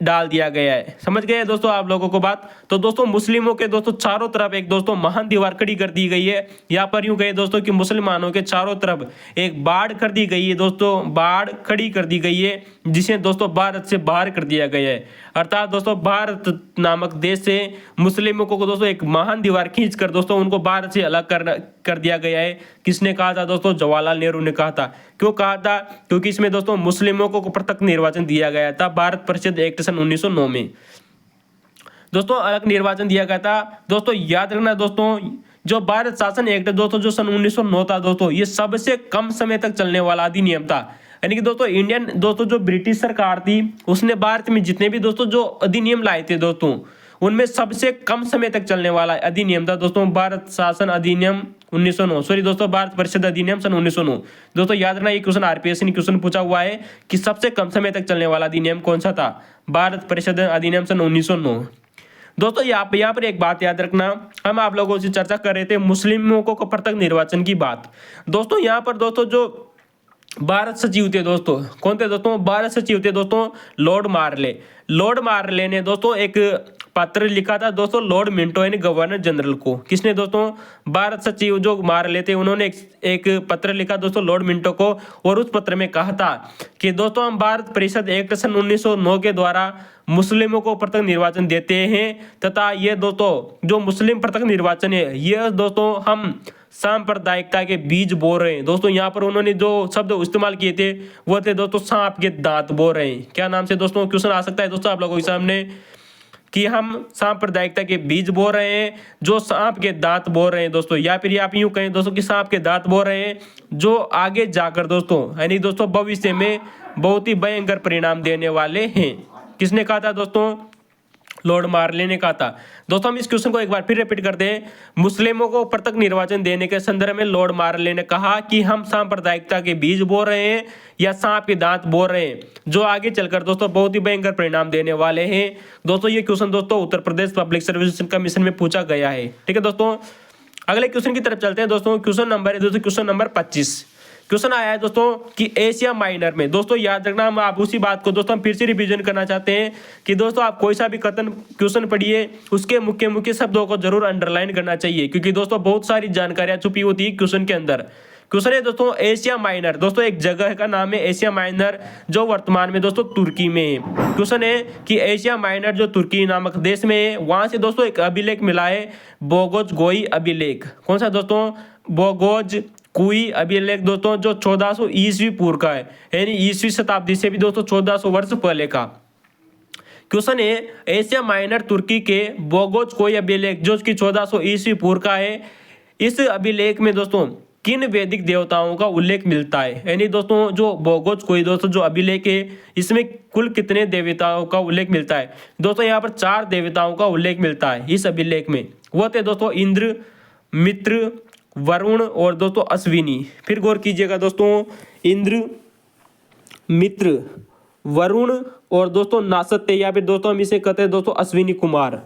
डाल दिया गया है। समझ गए दोस्तों आप लोगों को बात। तो दोस्तों मुस्लिमों के दोस्तों चारों तरफ एक दोस्तों महान दीवार खड़ी कर दी गई है। यहाँ पर यूं कहे दोस्तों कि मुसलमानों के चारों तरफ एक बाढ़ कर दी गई है दोस्तों, बाढ़ खड़ी कर दी गई है, जिसे दोस्तों भारत से बाहर कर दिया गया है। अर्थात दोस्तों भारत नामक देश से मुस्लिमों को दोस्तों एक महान दीवार खींच कर दोस्तों उनको भारत से अलग कर दिया गया है। किसने कहा था दोस्तों? जवाहरलाल नेहरू ने कहा था। क्यों कहा था? क्योंकि इसमें दोस्तों मुस्लिमों को प्रत्यक्ष निर्वाचन दिया गया था भारत परिषद एक्ट सन 1909 में दोस्तों अलग निर्वाचन दिया गया था। दोस्तों याद रखना दोस्तों, जो भारत शासन एक्ट दोस्तों जो सन 1909 था दोस्तों, ये सबसे कम समय तक चलने वाला अधिनियम था। यानी कि दोस्तों इंडियन दोस्तों जो ब्रिटिश सरकार थी उसने भारत में जितने भी दोस्तों जो अधिनियम लाए थे दोस्तों, उनमें सबसे कम समय तक चलने वाला अधिनियम था दोस्तों भारत शासन अधिनियम 1909, सॉरी दोस्तों भारत परिषद अधिनियम सन 1909। दोस्तों याद रखना ये क्वेश्चन आरपीएससी ने क्वेश्चन पूछा हुआ है कि सबसे कम समय तक चलने वाला अधिनियम कौन सा था? भारत परिषद अधिनियम सन 1909। दोस्तों यहाँ पर एक बात याद रखना, हम आप लोगों से चर्चा कर रहे थे मुस्लिमों को प्रत्यक्ष निर्वाचन की बात। दोस्तों यहाँ पर दोस्तों जो भारत सचिव थे दोस्तों, कौन थे दोस्तों? भारत सचिव थे दोस्तों लॉर्ड मार्ले। लॉर्ड मार्ले ने दोस्तों एक पत्र लिखा था दोस्तों लॉर्ड मिंटो यानी गवर्नर जनरल को। किसने दोस्तों? भारत सचिव जो मार्ले थे उन्होंने एक पत्र लिखा दोस्तों लॉर्ड मिंटो को, और उस पत्र में कहा था कि दोस्तों हम भारत परिषद एक्ट सन 1909 के द्वारा मुस्लिमों को प्रत्यक्ष निर्वाचन देते हैं, तथा ये दोस्तों जो मुस्लिम प्रत्यक्ष निर्वाचन है ये दोस्तों हम सांप्रदायिकता के बीज बो रहे हैं। दोस्तों यहाँ पर उन्होंने जो शब्द इस्तेमाल किए थे वो थे दोस्तों सांप के दांत बो रहे हैं। क्या नाम से दोस्तों क्वेश्चन आ सकता है दोस्तों आप लोगों के सामने कि हम सांप्रदायिकता के बीज बो रहे हैं, जो सांप के दांत बो रहे हैं दोस्तों, या फिर आप यूं कहें दोस्तों कि सांप के दांत बो रहे हैं जो आगे जाकर दोस्तों यानी दोस्तों भविष्य में बहुत ही भयंकर परिणाम देने वाले हैं। किसने कहा था दोस्तों? लॉर्ड मार्ले ने कहा था। दोस्तों हम इस क्वेश्चन को एक बार फिर रिपीट करते हैं। मुस्लिमों को प्रत्यक्ष निर्वाचन देने के संदर्भ में लॉर्ड मार्ले ने कहा कि हम सांप्रदायिकता के बीज बो रहे हैं या सांप के दांत बो रहे हैं, जो आगे चलकर दोस्तों बहुत ही भयंकर परिणाम देने वाले हैं। दोस्तों ये क्वेश्चन दोस्तों Uttar Pradesh public service commission में पूछा गया है। ठीक है दोस्तों, अगले क्वेश्चन की तरफ चलते हैं दोस्तों। क्वेश्चन नंबर है दोस्तों क्वेश्चन नंबर 25। क्वेश्चन आया है दोस्तों कि एशिया माइनर में, दोस्तों याद रखना हम आप उसी बात को दोस्तों हम फिर से रिवीजन करना चाहते हैं कि दोस्तों आप कोई सा भी कथन क्वेश्चन पढ़िए उसके मुख्य मुख्य शब्दों को जरूर अंडरलाइन करना चाहिए, क्योंकि दोस्तों बहुत सारी जानकारियां छुपी होती है क्वेश्चन के अंदर। क्वेश्चन है दोस्तों एशिया माइनर, दोस्तों एक जगह का नाम है एशिया माइनर जो वर्तमान में दोस्तों तुर्की में है। क्वेश्चन है कि एशिया माइनर जो तुर्की नामक देश में है वहां से दोस्तों एक अभिलेख मिला है बोगोज गोई अभिलेख। कौन सा दोस्तों? बोगोज कोई अभिलेख दोस्तों जो 1400 ईस्वी पूर्व का है, यानी ईस्वी शताब्दी से भी दोस्तों 1400 वर्ष पहले का। क्वेश्चन है एशिया माइनर तुर्की के बोगोज कोई अभिलेख जो कि 1400 ईस्वी पूर्व का है, इस अभिलेख में दोस्तों किन वैदिक देवताओं का उल्लेख मिलता है? यानी दोस्तों जो बोगोज कोई दोस्तों जो अभिलेख है इसमें कुल कितने देवताओं का उल्लेख मिलता है? दोस्तों यहाँ पर 4 देवताओं का उल्लेख मिलता है इस अभिलेख में। वो थे दोस्तों इंद्र, मित्र, वरुण और दोस्तों अश्विनी। फिर गौर कीजिएगा दोस्तों, इंद्र, मित्र, वरुण और दोस्तों नासत्य, या फिर दोस्तों हम इसे कहते हैं दोस्तों अश्विनी कुमार।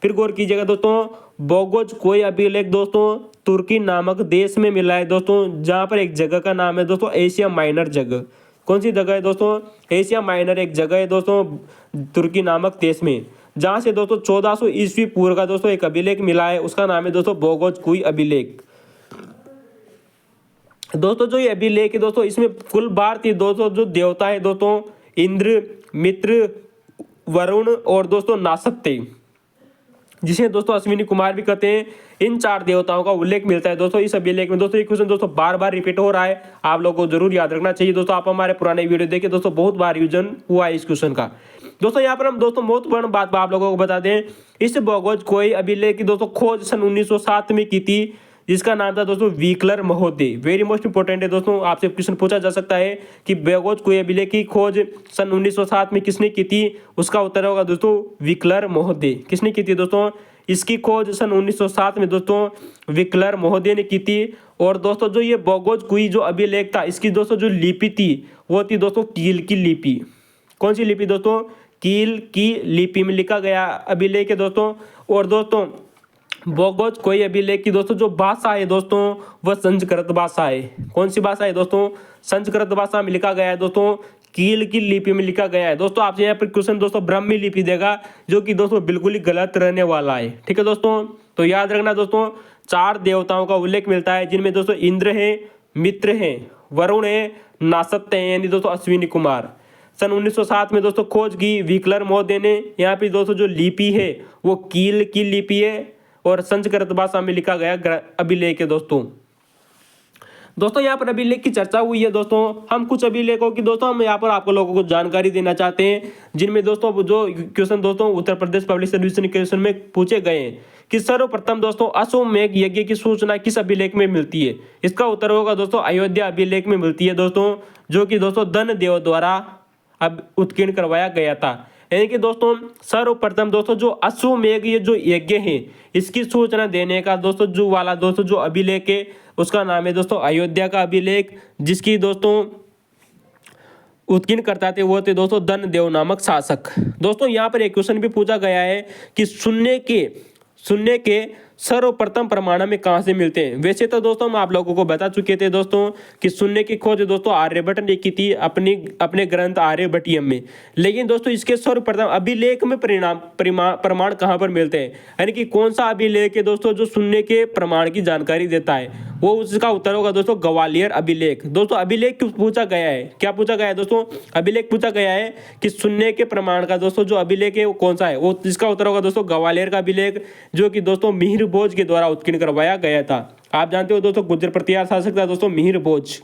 फिर गौर कीजिएगा दोस्तों, बोगोज कोई अभिलेख दोस्तों तुर्की नामक देश में मिला है दोस्तों, जहां पर एक जगह का नाम है दोस्तों एशिया माइनर जगह। कौन सी जगह है दोस्तों? एशिया माइनर एक जगह है दोस्तों तुर्की नामक देश में, जहां से दोस्तों 1400 ईस्वी पूर्व का दोस्तों एक अभिलेख मिला है, उसका नाम है दोस्तों बोगोज कोई अभिलेख। दोस्तों जो ये अभिलेख है दोस्तों इसमें कुल भारतीय दोस्तों जो देवता है दोस्तों इंद्र, मित्र, वरुण और दोस्तों नासत्य, जिसे दोस्तों अश्विनी कुमार भी कहते हैं, इन 4 देवताओं का उल्लेख मिलता है दोस्तों इस अभिलेख में। दोस्तों ये क्वेश्चन दोस्तों बार बार रिपीट हो रहा है, आप लोगों को जरूर याद रखना चाहिए। दोस्तों आप हमारे पुराने वीडियो देखिए दोस्तों बहुत बार रिवीजन हुआ है इस क्वेश्चन का। दोस्तों यहाँ पर हम दोस्तों महत्वपूर्ण बात आप लोगों को बता दें, इस बोगोज कोई अभिलेख की दोस्तों खोज सन 1907 में की थी, जिसका नाम था दोस्तों विक्लर महोदय। वेरी मोस्ट इंपोर्टेंट है दोस्तों, आपसे क्वेश्चन पूछा जा सकता है कि बोगोज कोई अभिलेख की खोज सन 1907 में किसने की थी? उसका उत्तर होगा दोस्तों विक्लर महोदय। किसने की थी दोस्तों? इसकी खोज सन 1907 में दोस्तों विक्लर महोदय ने की थी। और दोस्तों जो ये बोगोज कोई जो अभिलेख था इसकी दोस्तों जो लिपि थी वो थी दोस्तों कील की लिपि। कौन सी लिपि दोस्तों? कील की लिपि में लिखा गया अभिलेख है दोस्तों। और दोस्तों बोगोज कोई अभिलेख की दोस्तों जो भाषा है दोस्तों वह संस्कृत भाषा है। कौन सी भाषा है दोस्तों? संस्कृत भाषा में लिखा गया है दोस्तों, कील की लिपि में लिखा गया है दोस्तों। आपसे यहाँ पर क्वेश्चन दोस्तों ब्राह्मी लिपि देगा, जो कि दोस्तों बिल्कुल ही गलत रहने वाला है। ठीक है दोस्तों, तो याद रखना दोस्तों 4 देवताओं का उल्लेख मिलता है, जिनमें दोस्तों इंद्र है, मित्र है, वरुण है, नासत्य है, यानी दोस्तों अश्विनी कुमार। सन 1907 में दोस्तों खोज की विक्लर महोदय ने। यहाँ पे दोस्तों जो लिपि है वो कील की लिपि है और संस्कृत भाषा में लिखा गया अभिलेख है दोस्तों। दोस्तों यहाँ पर अभिलेख की चर्चा हुई है दोस्तों। हम कुछ अभिलेखों की दोस्तों हम यहाँ पर आपको लोगों को जानकारी देना चाहते हैं, जिनमें दोस्तों जो क्वेश्चन दोस्तों Uttar Pradesh public service question में पूछे गए हैं कि सर्वप्रथम दोस्तों अश्वमेध यज्ञ की सूचना किस अभिलेख में मिलती है? इसका उत्तर होगा दोस्तों अयोध्या अभिलेख में मिलती है दोस्तों, जो कि दोस्तों धन देव द्वारा अब उत्कीर्ण करवाया गया था। यानी कि दोस्तों सर्वप्रथम दोस्तों जो अश्वमेध ये जो यज्ञ है इसकी सूचना देने का दोस्तों जो अभिलेख है उसका नाम है दोस्तों अयोध्या का अभिलेख, जिसकी दोस्तों उत्कीर्ण करता थे वो थे दोस्तों धन देव नामक शासक। दोस्तों यहाँ पर एक क्वेश्चन भी पूछा गया है कि शून्य के सर्वप्रथम प्रमाण में कहाँ से मिलते हैं? वैसे तो दोस्तों हम आप लोगों को बता चुके थे दोस्तों कि शून्य की खोज दोस्तों आर्यभट्ट ने की थी अपने ग्रंथ आर्यभट्टियम में। लेकिन दोस्तों इसके सर्वप्रथम अभिलेख में प्रमाण कहाँ पर मिलते हैं, यानी कि कौन सा अभिलेख है दोस्तों जो शून्य के प्रमाण की जानकारी देता है? वो उसका उत्तर होगा दोस्तों ग्वालियर अभिलेख। दोस्तों अभिलेख क्यों पूछा गया है? क्या पूछा गया है दोस्तों? अभिलेख पूछा गया है कि शून्य के प्रमाण का दोस्तों जो अभिलेख है वो कौन सा है? वो इसका उत्तर होगा दोस्तों ग्वालियर का अभिलेख, जो कि दोस्तों मिहिर भोज के द्वारा उत्कीर्ण करवाया गया था। आप जानते हो दोस्तों गुर्जर प्रतिहार शासक था दोस्तों मिहिर भोज।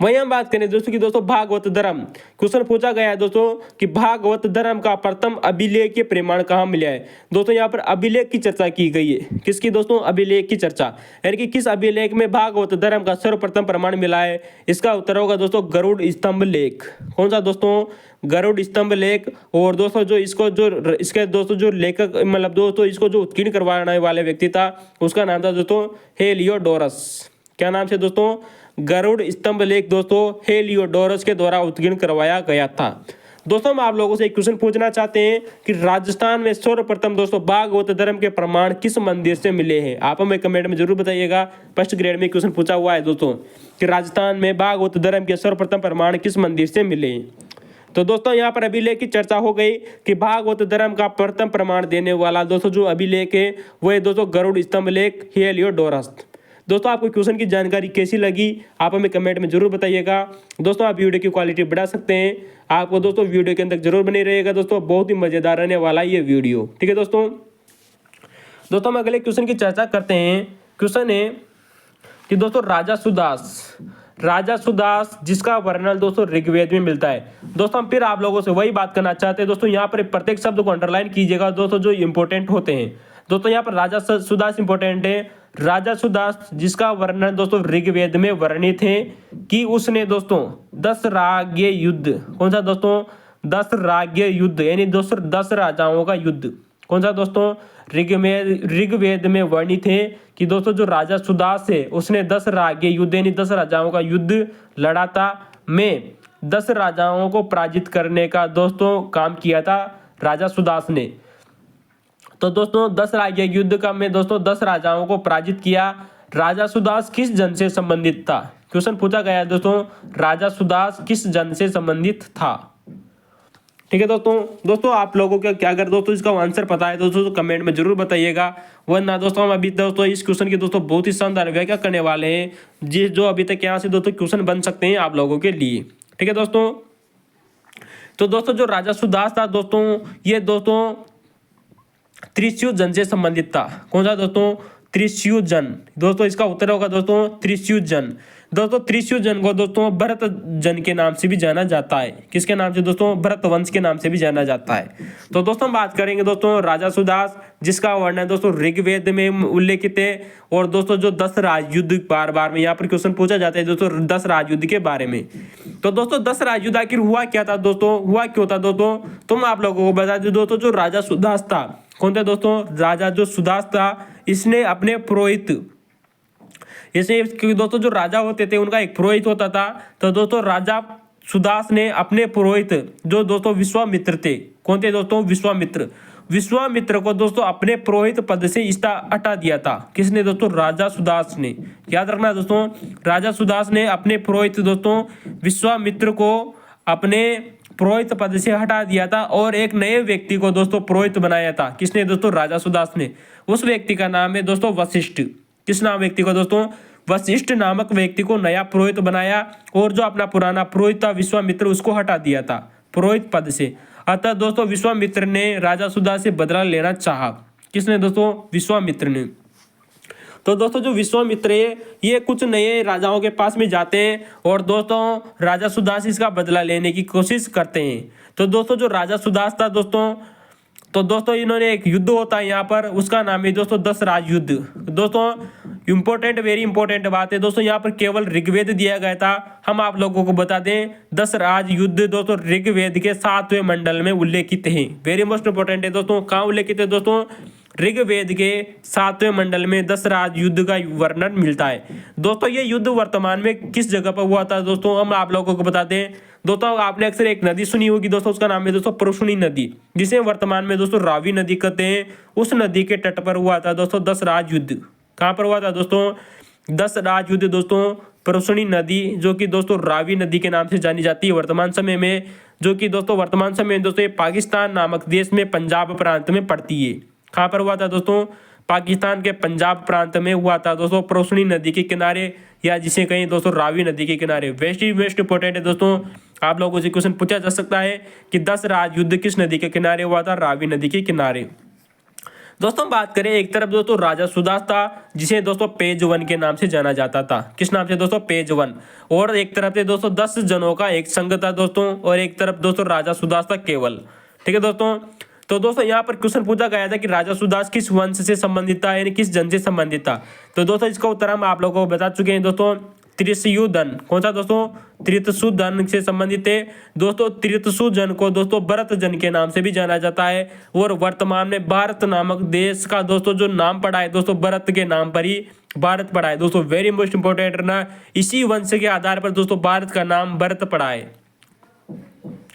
वही हम बात करें दोस्तों कि दोस्तों भागवत धर्म क्वेश्चन पूछा गया है दोस्तों कि भागवत धर्म का प्रथम अभिलेख के प्रमाण कहाँ मिला है? दोस्तों यहाँ पर अभिलेख की चर्चा की गई है। किसकी दोस्तों? अभिलेख की चर्चा, यानी कि किस अभिलेख में भागवत धर्म का सर्वप्रथम प्रमाण मिला है? इसका उत्तर होगा दोस्तों गरुड़ स्तंभ लेख। कौन सा दोस्तों? गरुड़ स्तंभ लेख। और दोस्तों जो इसके दोस्तों जो लेखक मतलब दोस्तों इसको जो उत्कीर्ण करवाने वाले व्यक्ति था उसका नाम था दोस्तों हेलियोडोरस। क्या नाम से दोस्तों? गरुड़ स्तंभ लेख दोस्तों हेलियोडोरस के द्वारा उत्कीर्ण करवाया गया था। दोस्तों हम आप लोगों से एक क्वेश्चन पूछना चाहते हैं कि राजस्थान में सर्वप्रथम दोस्तों भागवत धर्म के प्रमाण किस मंदिर से मिले हैं? आप हमें कमेंट में जरूर बताइएगा। फर्स्ट ग्रेड में क्वेश्चन पूछा हुआ है दोस्तों कि राजस्थान में भागवत धर्म के सर्वप्रथम प्रमाण किस मंदिर से मिले। तो दोस्तों यहाँ पर अभिलेख की चर्चा हो गई कि भागवत धर्म का प्रथम प्रमाण देने वाला दोस्तों जो अभिलेख है वो है दोस्तों गरुड़ स्तंभ लेख हेलियोडोरस। दोस्तों आपको क्वेश्चन की जानकारी कैसी लगी आप हमें कमेंट में जरूर बताइएगा। दोस्तों आप वीडियो की क्वालिटी बढ़ा सकते हैं। आपको दोस्तों वीडियो के अंदर जरूर बने रहिएगा दोस्तों, बहुत ही मजेदार रहने वाला है ये वीडियो। ठीक है दोस्तों हम अगले क्वेश्चन की चर्चा करते हैं। क्वेश्चन है कि दोस्तों राजा सुदास जिसका वर्णन दोस्तों ऋग्वेद में मिलता है। दोस्तों हम फिर आप लोगों से वही बात करना चाहते हैं दोस्तों, यहाँ पर प्रत्येक शब्द को अंडरलाइन कीजिएगा दोस्तों जो इंपॉर्टेंट होते हैं। दोस्तों यहाँ पर राजा सुदास इंपॉर्टेंट है। राजा सुदास जिसका वर्णन दोस्तों ऋग्वेद में वर्णित है कि उसने दोस्तों 10 राज्य युद्ध। कौन सा दोस्तों? 10 राज्य युद्ध, यानी दोस्तों 10 राजाओं का युद्ध। कौन सा दोस्तों? ऋग्वेद में वर्णित है कि दोस्तों जो राजा सुदास है उसने 10 राज्य युद्ध यानी 10 राजाओं का युद्ध लड़ा था। में 10 राजाओं को पराजित करने का दोस्तों काम किया था राजा सुदास ने। तो दोस्तों 10 राज्य युद्ध का में दोस्तों 10 राजाओं को पराजित किया। राजा सुदास किस जन से संबंधित था? क्वेश्चन पूछा गया है दोस्तों राजा सुदास किस जन से संबंधित था? ठीक है दोस्तों आप लोगों को क्या अगर दोस्तों इसका आंसर पता है दोस्तों तो कमेंट में जरूर बताइएगा। वरना दोस्तों हम अभी दोस्तों इस क्वेश्चन की दोस्तों बहुत ही शानदार व्याख्या करने वाले हैं जो अभी तक यहाँ से दोस्तों क्वेश्चन बन सकते हैं आप लोगों के लिए। ठीक है दोस्तों, तो दोस्तों जो राजा सुदास था दोस्तों ये दोस्तों त्रिशूल जन से संबंधित था। कौन सा दोस्तों? त्रिशूल जन। दोस्तों इसका उत्तर होगा दोस्तों त्रिशूल जन। दोस्तों त्रिशूल जन को दोस्तों भरत जन के नाम से भी जाना जाता है। किसके नाम से दोस्तों? भरत वंश के नाम से भी जाना जाता है। तो दोस्तों हम बात करेंगे दोस्तों राजा सुदास जिसका वर्णन दोस्तों ऋग्वेद में उल्लेखित है। और दोस्तों जो 10 राजयुद्ध बार बार में यहाँ पर क्वेश्चन पूछा जाता है दोस्तों 10 राजयुद्ध के बारे में। तो दोस्तों 10 राजयुद्ध आखिर हुआ क्या था दोस्तों? हुआ क्यों था दोस्तों? तुम आप लोगों को बता दें दोस्तों जो राजा सुदास था। कौन था दोस्तों? राजा जो सुदास था इसने अपने पुरोहित दोस्तों जो राजा होते थे उनका एक पुरोहित होता था। तो दोस्तों राजा सुदास ने अपने पुरोहित जो दोस्तों विश्वामित्र थे, कौन थे दोस्तों? विश्वामित्र। विश्वामित्र को दोस्तों अपने पुरोहित पद से हटा दिया था। किसने दोस्तों? राजा सुदास ने। याद रखना दोस्तों, राजा सुदास ने अपने पुरोहित दोस्तों विश्वामित्र को अपने पुरोहित पद से हटा दिया था और एक नए व्यक्ति को दोस्तों पुरोहित बनाया था। किसने दोस्तों? राजा सुदास ने। उस व्यक्ति का नाम है दोस्तों वशिष्ठ। किस नाम व्यक्ति को दोस्तों? वशिष्ठ नामक व्यक्ति को नया पुरोहित बनाया और जो अपना पुराना पुरोहित था विश्वामित्र, उसको हटा दिया था पुरोहित पद से। अतः दोस्तों विश्वामित्र ने राजा सुदास से बदला लेना चाहा। किसने दोस्तों? विश्वामित्र ने। तो दोस्तों जो विश्वामित्र है ये कुछ नए राजाओं के पास में जाते हैं और दोस्तों राजा सुदास इसका बदला लेने की कोशिश करते हैं। तो दोस्तों जो राजा सुदास था दोस्तों इन्होंने एक युद्ध होता है यहाँ पर, उसका नाम है दोस्तों 10 राज युद्ध। दोस्तों इंपॉर्टेंट, वेरी इंपॉर्टेंट बात है दोस्तों, यहाँ पर केवल ऋग्वेद दिया गया था। हम आप लोगों को बता दें 10 राज युद्ध दोस्तों ऋग्वेद के 7वें मंडल में उल्लेखित हैं। वेरी मोस्ट इंपॉर्टेंट है दोस्तों। कहाँ उल्लेखित है दोस्तों? ऋग्वेद के 7वें मंडल में 10 राज युद्ध का वर्णन मिलता है। दोस्तों ये युद्ध वर्तमान में किस जगह पर हुआ था दोस्तों, हम आप लोगों को बताते हैं। दोस्तों आपने अक्सर एक नदी सुनी होगी दोस्तों, उसका नाम है दोस्तों परुष्णी नदी, जिसे वर्तमान में दोस्तों रावी नदी कहते हैं। उस नदी के तट पर हुआ था दोस्तों 10 राज युद्ध। कहाँ पर हुआ था दोस्तों? 10 राज युद्ध दोस्तों परुष्णी नदी, जो कि दोस्तों रावी नदी के नाम से जानी जाती है वर्तमान समय में, जो कि दोस्तों वर्तमान समय में दोस्तों ये पाकिस्तान नामक देश में पंजाब प्रांत में पड़ती है। कहाँ पर हुआ था दोस्तों? पाकिस्तान के पंजाब प्रांत में हुआ था दोस्तों परुष्णी नदी के किनारे, या जिसे कहीं दोस्तों रावी नदी के किनारे। वेस्ट इंपॉर्टेंट है दोस्तों, आप लोगों से क्वेश्चन पूछा जा सकता है कि 10 राज युद्ध किस नदी के किनारे हुआ था? रावी नदी के किनारे। दोस्तों बात करें, एक तरफ दोस्तों राजा सुदास था जिसे दोस्तों पेज वन के नाम से जाना जाता था। किस नाम से दोस्तों? Page one. और एक तरफ से दोस्तों 10 जनों का एक संघ था दोस्तों, और एक तरफ दोस्तों राजा सुदास था केवल। ठीक है दोस्तों। तो दोस्तों यहाँ पर क्वेश्चन पूछा गया था कि राजा सुदास किस वंश से संबंधित था, यानी किस जन से संबंधित था। तो दोस्तों इसका उत्तर हम आप लोगों को बता चुके हैं दोस्तों, त्रिशूदन। कौन सा दोस्तों? त्रिशूदन से संबंधित है दोस्तों। त्रिशूदन को दोस्तों भरत जन के नाम से भी जाना जाता है, और वर्तमान में भारत नामक देश का दोस्तों जो नाम पड़ा है दोस्तों भरत के नाम पर ही भारत पड़ा है दोस्तों। वेरी मोस्ट इंपॉर्टेंट ना, इसी वंश के आधार पर दोस्तों भारत का नाम भरत पड़ा है।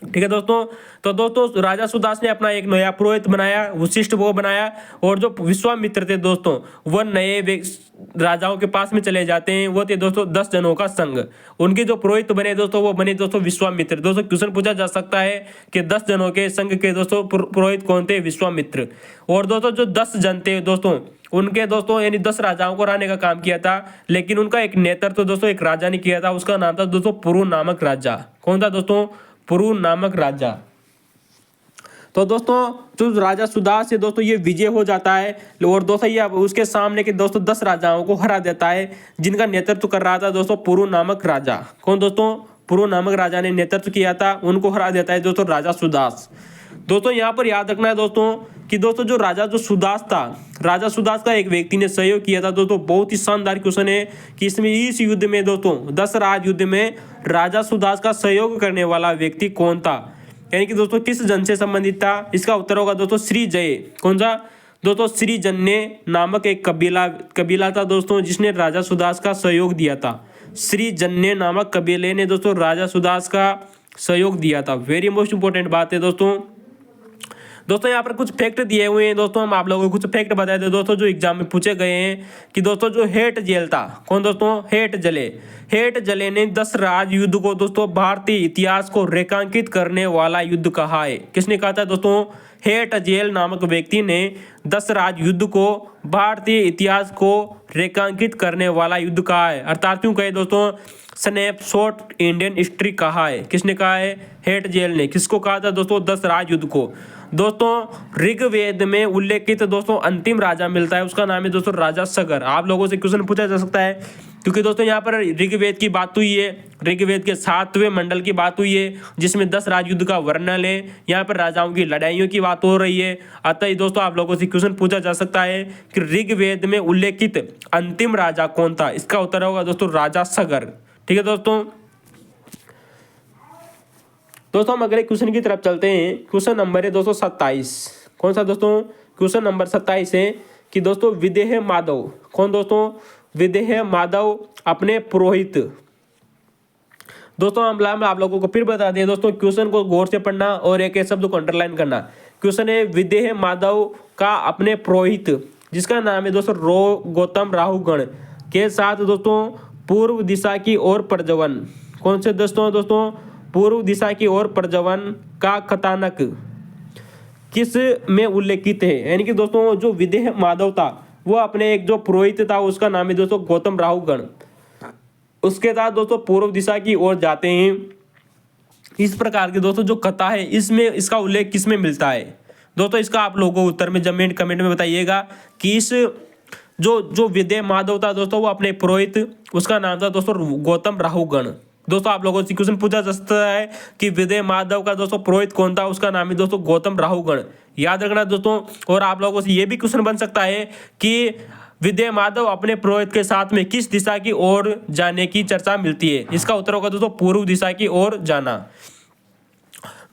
ठीक है दोस्तों। तो दोस्तों राजा सुदास ने अपना एक नया पुरोहित बनाया, वशिष्ठ वो बनाया, और जो विश्वामित्र थे दोस्तों वह नए राजाओं के पास में चले जाते हैं। वो थे दोस्तों 10 जनों का संघ। उनके जो पुरोहित बने दोस्तों वो बने दोस्तों विश्वामित्र। दोस्तों क्वेश्चन पूछा जा सकता है कि 10 जनों के संघ के दोस्तों पुरोहित कौन थे? विश्वामित्र। और दोस्तों जो 10 जन थे दोस्तों उनके दोस्तों यानी 10 राजाओं को हराने का काम किया था, लेकिन उनका एक नेतृत्व दोस्तों एक राजा ने किया था, उसका नाम था दोस्तों पुरु नामक राजा। कौन था दोस्तों? पुरु नामक राजा। तो दोस्तों जो राजा सुदास है दोस्तों ये विजय हो जाता है, और दोस्तों ये उसके सामने के दोस्तों 10 राजाओं को हरा देता है, जिनका नेतृत्व कर रहा था दोस्तों पुरु नामक राजा। कौन दोस्तों? पुरु नामक राजा ने नेतृत्व किया था, उनको हरा देता है दोस्तों राजा सुदास। दोस्तों यहाँ पर याद रखना है दोस्तों कि दोस्तों जो राजा जो सुदास था, राजा सुदास का एक व्यक्ति ने सहयोग किया था दोस्तों। बहुत ही शानदार क्वेश्चन है कि इसमें इस युद्ध में दोस्तों 10 राज युद्ध में राजा सुदास का सहयोग करने वाला व्यक्ति कौन था, यानी कि दोस्तों किस जन से संबंधित था? इसका उत्तर होगा दोस्तों श्रीजय। कौन सा दोस्तों? श्रीजन्य नामक एक कबीला था दोस्तों जिसने राजा सुदास का सहयोग दिया था। श्रीजन्य नामक कबीले ने दोस्तों राजा सुदास का सहयोग दिया था। वेरी मोस्ट इंपॉर्टेंट बात है दोस्तों। यहाँ पर कुछ फैक्ट दिए हुए हैं दोस्तों, हम आप लोगों को कुछ फैक्ट बताए थे दोस्तों जो एग्जाम में पूछे गए हैं कि दोस्तों जो हेट जेल था, कौन दोस्तों? हेट जले ने 10 राज युद्ध को दोस्तों भारतीय इतिहास को रेखांकित करने वाला युद्ध कहा है। किसने कहा था दोस्तों? हेट जेल नामक व्यक्ति ने 10 राज युद्ध को भारतीय इतिहास को रेखांकित करने वाला युद्ध कहा है। अर्थात क्यों कहे दोस्तों? स्नैपशॉट इंडियन हिस्ट्री कहा है। किसने कहा है? हेट जेल ने। किसको कहा था दोस्तों? 10 राज युद्ध को। दोस्तों ऋग्वेद में उल्लेखित दोस्तों अंतिम राजा मिलता है, उसका नाम है दोस्तों राजा सगर। आप लोगों से क्वेश्चन पूछा जा सकता है क्योंकि दोस्तों यहाँ पर ऋग्वेद की बात हुई है, ऋग्वेद के 7वें मंडल की बात हुई है जिसमें 10 राजयुद्ध का वर्णन है। यहाँ पर राजाओं की लड़ाइयों की बात हो रही है। अतः ही दोस्तों आप लोगों से क्वेश्चन पूछा जा सकता है कि ऋग्वेद में उल्लेखित अंतिम राजा कौन था? इसका उत्तर होगा दोस्तों राजा सगर। ठीक है दोस्तों। हम अगले क्वेश्चन की तरफ चलते हैं। क्वेश्चन नंबर है दोस्तों 27। कौन सा दोस्तों? क्वेश्चन नंबर 27 है कि दोस्तों विदेह माधव। कौन दोस्तों? विदेह माधव अपने पुरोहित दोस्तों हम आप लोगों को फिर बता दें दोस्तों, क्वेश्चन को गौर से पढ़ना और एक एक शब्द को अंडरलाइन करना। क्वेश्चन है, विदेह माधव का अपने पुरोहित जिसका नाम है दोस्तों गौतम राहु गण के साथ दोस्तों पूर्व दिशा की ओर प्रज्वलन। कौन से दोस्तों पूर्व दिशा की ओर प्रज्वलन का कथानक किस में उल्लेखित है? यानी कि दोस्तों जो विदेह माधव था वो अपने एक जो पुरोहित था उसका नाम है दोस्तों गौतम राहु गण, उसके साथ दोस्तों पूर्व दिशा की ओर जाते हैं। इस प्रकार की दोस्तों जो कथा है इसमें इसका उल्लेख किस में मिलता है? दोस्तों इसका आप लोगों को उत्तर में कमेंट में बताइएगा कि इस जो विदेह माधव था दोस्तों वो अपने पुरोहित उसका नाम था दोस्तों गौतम राहु गण। दोस्तों आप लोगों से क्वेश्चन पूछा जा सकता है कि विदेह माधव का दोस्तों पुरोहित कौन था, उसका नाम है दोस्तों गौतम राहु गण, याद रखना दोस्तों। और आप लोगों से ये भी क्वेश्चन बन सकता है कि विदेह माधव अपने पुरोहित के साथ में किस दिशा की ओर जाने की चर्चा मिलती है? इसका उत्तर होगा दोस्तों पूर्व दिशा की ओर जाना।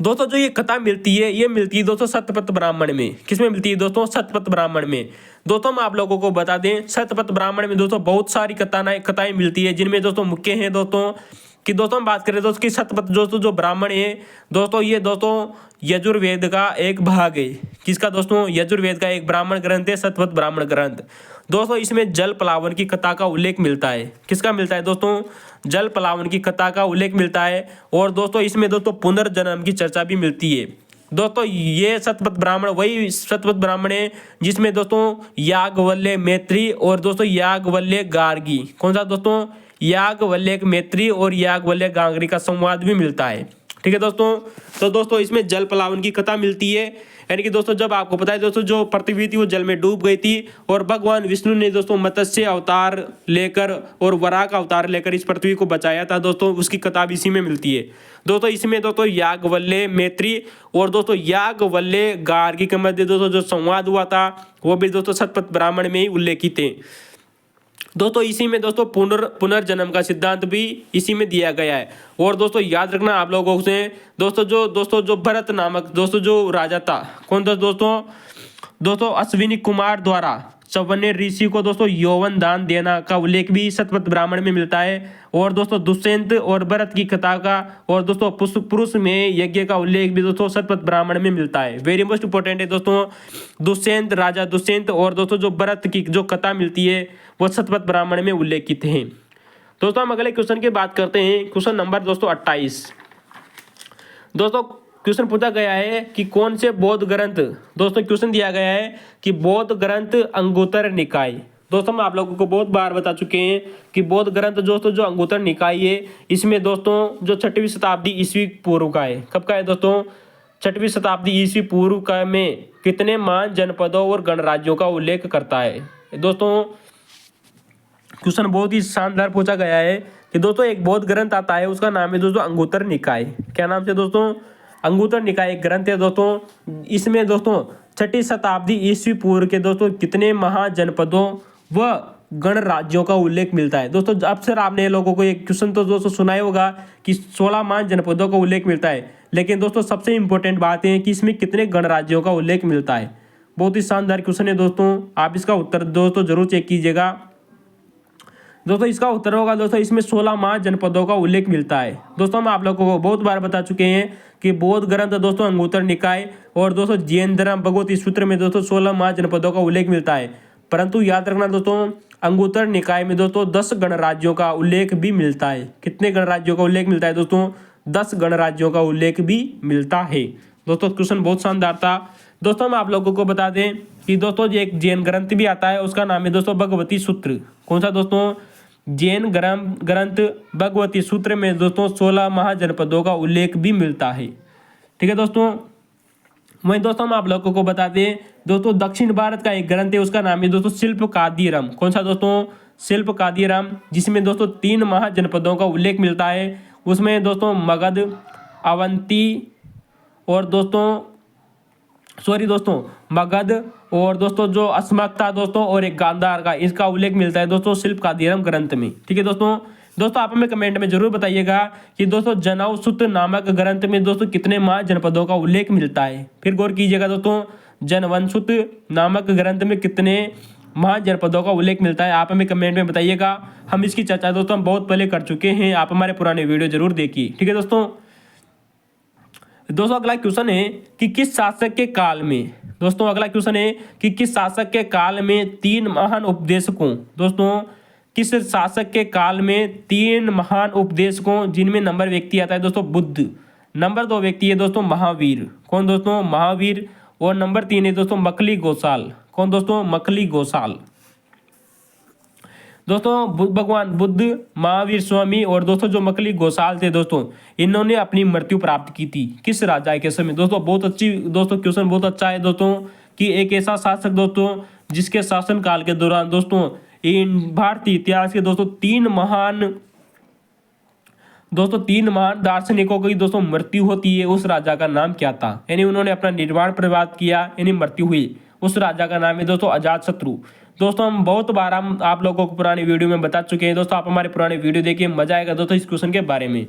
दोस्तों जो ये कथा मिलती है ये मिलती है दोस्तों सत्यपथ ब्राह्मण में। किसमें मिलती है दोस्तों? सत्यपथ ब्राह्मण में। दोस्तों हम आप लोगों को बता दें सत्यपथ ब्राह्मण में दोस्तों बहुत सारी कथाएं मिलती है, जिनमें दोस्तों मुख्य हैं दोस्तों कि दोस्तों हम बात करें दोस्तों कि सत्यपथ दोस्तों जो ब्राह्मण है दोस्तों ये दोस्तों यजुर्वेद का एक भाग है। किसका दोस्तों? यजुर्वेद का एक ब्राह्मण ग्रंथ है सत्यपथ ब्राह्मण ग्रंथ। दोस्तों इसमें जल पलावन की कथा का उल्लेख मिलता है। किसका मिलता है दोस्तों? जल पलावन की कथा का उल्लेख मिलता है। और दोस्तों इसमें दोस्तों पुनर्जन्म की चर्चा भी मिलती है। दोस्तों ये सत्यपथ ब्राह्मण वही सत्यपथ ब्राह्मण है जिसमें दोस्तों याज्ञवल्क्य मैत्री और दोस्तों याज्ञवल्क्य गार्गी, कौन सा दोस्तों? याज्ञवल्क्य मैत्री और याज्ञवल्क्य गार्गी का संवाद भी मिलता है। ठीक है दोस्तों, तो दोस्तों इसमें जल पलावन की कथा मिलती है। यानी कि दोस्तों जब आपको पता है दोस्तों जो पृथ्वी थी वो जल में डूब गई थी और भगवान विष्णु ने दोस्तों मत्स्य अवतार लेकर और वराह अवतार लेकर इस पृथ्वी को बचाया था दोस्तों, उसकी कथा भी इसी में मिलती है। दोस्तों इसमें दोस्तों याज्ञवल्क्य मैत्री और दोस्तों याज्ञवल्क्य गार्गी के मध्य दोस्तों जो संवाद हुआ था वो भी दोस्तों सत्यपथ ब्राह्मण में ही उल्लेखित है। दोस्तों इसी में दोस्तों पुनर्जन्म का सिद्धांत भी इसी में दिया गया है। और दोस्तों याद रखना आप लोगों से दोस्तों जो भरत नामक दोस्तों जो राजा था, कौन था दोस्तों अश्विनी कुमार द्वारा चौवन्य ऋषि को दोस्तों यौवन दान देना का उल्लेख भी सत्यपथ ब्राह्मण में मिलता है। और दोस्तों दुष्यंत और भरत की कथा का और दोस्तों पुरुष में यज्ञ का उल्लेख भी दोस्तों सत्यपथ ब्राह्मण में मिलता है। वेरी मोस्ट इंपॉर्टेंट है दोस्तों, दुष्यंत राजा दुष्यंत और दोस्तों जो भरत की जो कथा मिलती है वो सत्यपथ ब्राह्मण में उल्लेखित है। दोस्तों हम अगले क्वेश्चन की बात करते हैं। क्वेश्चन नंबर दोस्तों 28। दोस्तों क्वेश्चन पूछा गया है कि कौन से बौद्ध ग्रंथ, दोस्तों क्वेश्चन दिया गया है कि बौद्ध ग्रंथ अंगुत्तर निकाय। दोस्तों हम आप लोगों को बहुत बार बता चुके हैं कि बौद्ध ग्रंथ दोस्तों जो अंगुत्तर निकाय है इसमें दोस्तों जो 6वीं शताब्दी ईस्वी पूर्व का है। कब का है दोस्तों? 6वीं शताब्दी ईस्वी पूर्व का में कितने महान जनपदों और गणराज्यों का उल्लेख करता है? दोस्तों क्वेश्चन बहुत ही शानदार पूछा गया है कि दोस्तों एक बौद्ध ग्रंथ आता है उसका नाम है दोस्तों अंगुत्तर निकाय। क्या नाम से दोस्तों? अंगुत्तर निकाय एक ग्रंथ है दोस्तों। इसमें दोस्तों 6वीं शताब्दी ईस्वी पूर्व के दोस्तों कितने महाजनपदों व गणराज्यों का उल्लेख मिलता है। दोस्तों अक्सर आपने लोगों को एक क्वेश्चन तो दोस्तों सुना ही होगा कि 16 महाजनपदों का उल्लेख मिलता है, लेकिन दोस्तों सबसे इंपॉर्टेंट बात है कि इसमें कितने गणराज्यों का उल्लेख मिलता है। बहुत ही शानदार क्वेश्चन है दोस्तों, आप इसका उत्तर दोस्तों जरूर चेक कीजिएगा। दोस्तों इसका उत्तर होगा दोस्तों इसमें 16 महाजनपदों का उल्लेख मिलता है। दोस्तों हम आप लोगों को बहुत बार बता चुके हैं कि बौद्ध ग्रंथ दोस्तों अंगुत्तर निकाय और दोस्तों जैन धर्म भगवती सूत्र में दोस्तों 16 महाजनपदों का उल्लेख मिलता है। परंतु याद रखना दोस्तों अंगुत्तर निकाय में दोस्तों 10 गणराज्यों का उल्लेख भी मिलता है। कितने गणराज्यों का उल्लेख मिलता है दोस्तों? 10 गणराज्यों का उल्लेख भी मिलता है। दोस्तों क्वेश्चन बहुत शानदार था। दोस्तों हम आप लोगों को बता दें कि दोस्तों एक जैन ग्रंथ भी आता है उसका नाम है दोस्तों भगवती सूत्र। कौन सा दोस्तों? जैन ग्रंथ भगवती सूत्र में दोस्तों 16 महाजनपदों का उल्लेख भी मिलता है। ठीक है दोस्तों, वहीं दोस्तों हम आप लोगों को बता दें दोस्तों दक्षिण भारत का एक ग्रंथ है उसका नाम है दोस्तों शिल्पकादिरम। कौन सा दोस्तों? शिल्पकादिरम, जिसमें दोस्तों 3 महाजनपदों का उल्लेख मिलता है। उसमें दोस्तों मगध, अवंती और मगध और दोस्तों जो अस्मक था दोस्तों और एक गांधार का, इसका उल्लेख मिलता है दोस्तों शिल्पकादिरम ग्रंथ में। ठीक है दोस्तों आप हमें कमेंट में जरूर बताइएगा कि दोस्तों जनौसुत नामक ग्रंथ में दोस्तों कितने महाजनपदों का उल्लेख मिलता है। फिर गौर कीजिएगा दोस्तों जनवंशुत नामक ग्रंथ में कितने महाजनपदों का उल्लेख मिलता है? आप हमें कमेंट में बताइएगा। हम इसकी चर्चा दोस्तों हम बहुत पहले कर चुके हैं, आप हमारे पुराने वीडियो जरूर देखिए। ठीक है दोस्तों। अगला क्वेश्चन है कि किस शासक के काल में, अगला क्वेश्चन है कि किस शासक के काल में 3 महान उपदेशकों, किस शासक के काल में 3 महान उपदेशकों, जिनमें नंबर व्यक्ति आता है दोस्तों बुद्ध, नंबर 2 व्यक्ति है दोस्तों महावीर, कौन दोस्तों? महावीर। और नंबर 3 है दोस्तों मखली गोसाल, कौन दोस्तों? मखली गोसाल। भगवान बुद्ध, महावीर स्वामी और जो मखली गोसाल थे इन्होंने अपनी मृत्यु प्राप्त की थी किस राजा के समय? बहुत अच्छी क्वेश्चन बहुत अच्छा है कि एक ऐसा शासक जिसके शासन काल के दौरान इन भारतीय इतिहास के 3 महान दार्शनिकों की मृत्यु होती है। उस राजा का नाम क्या था? यानी उन्होंने अपना निर्वाण प्रवाद किया, यानी मृत्यु हुई। उस राजा का नाम है अजातशत्रु। हम बहुत बार आप लोगों को पुरानी वीडियो में बता चुके हैं। आप हमारे पुराने वीडियो देखिए, मजा आएगा इस क्वेश्चन के बारे में।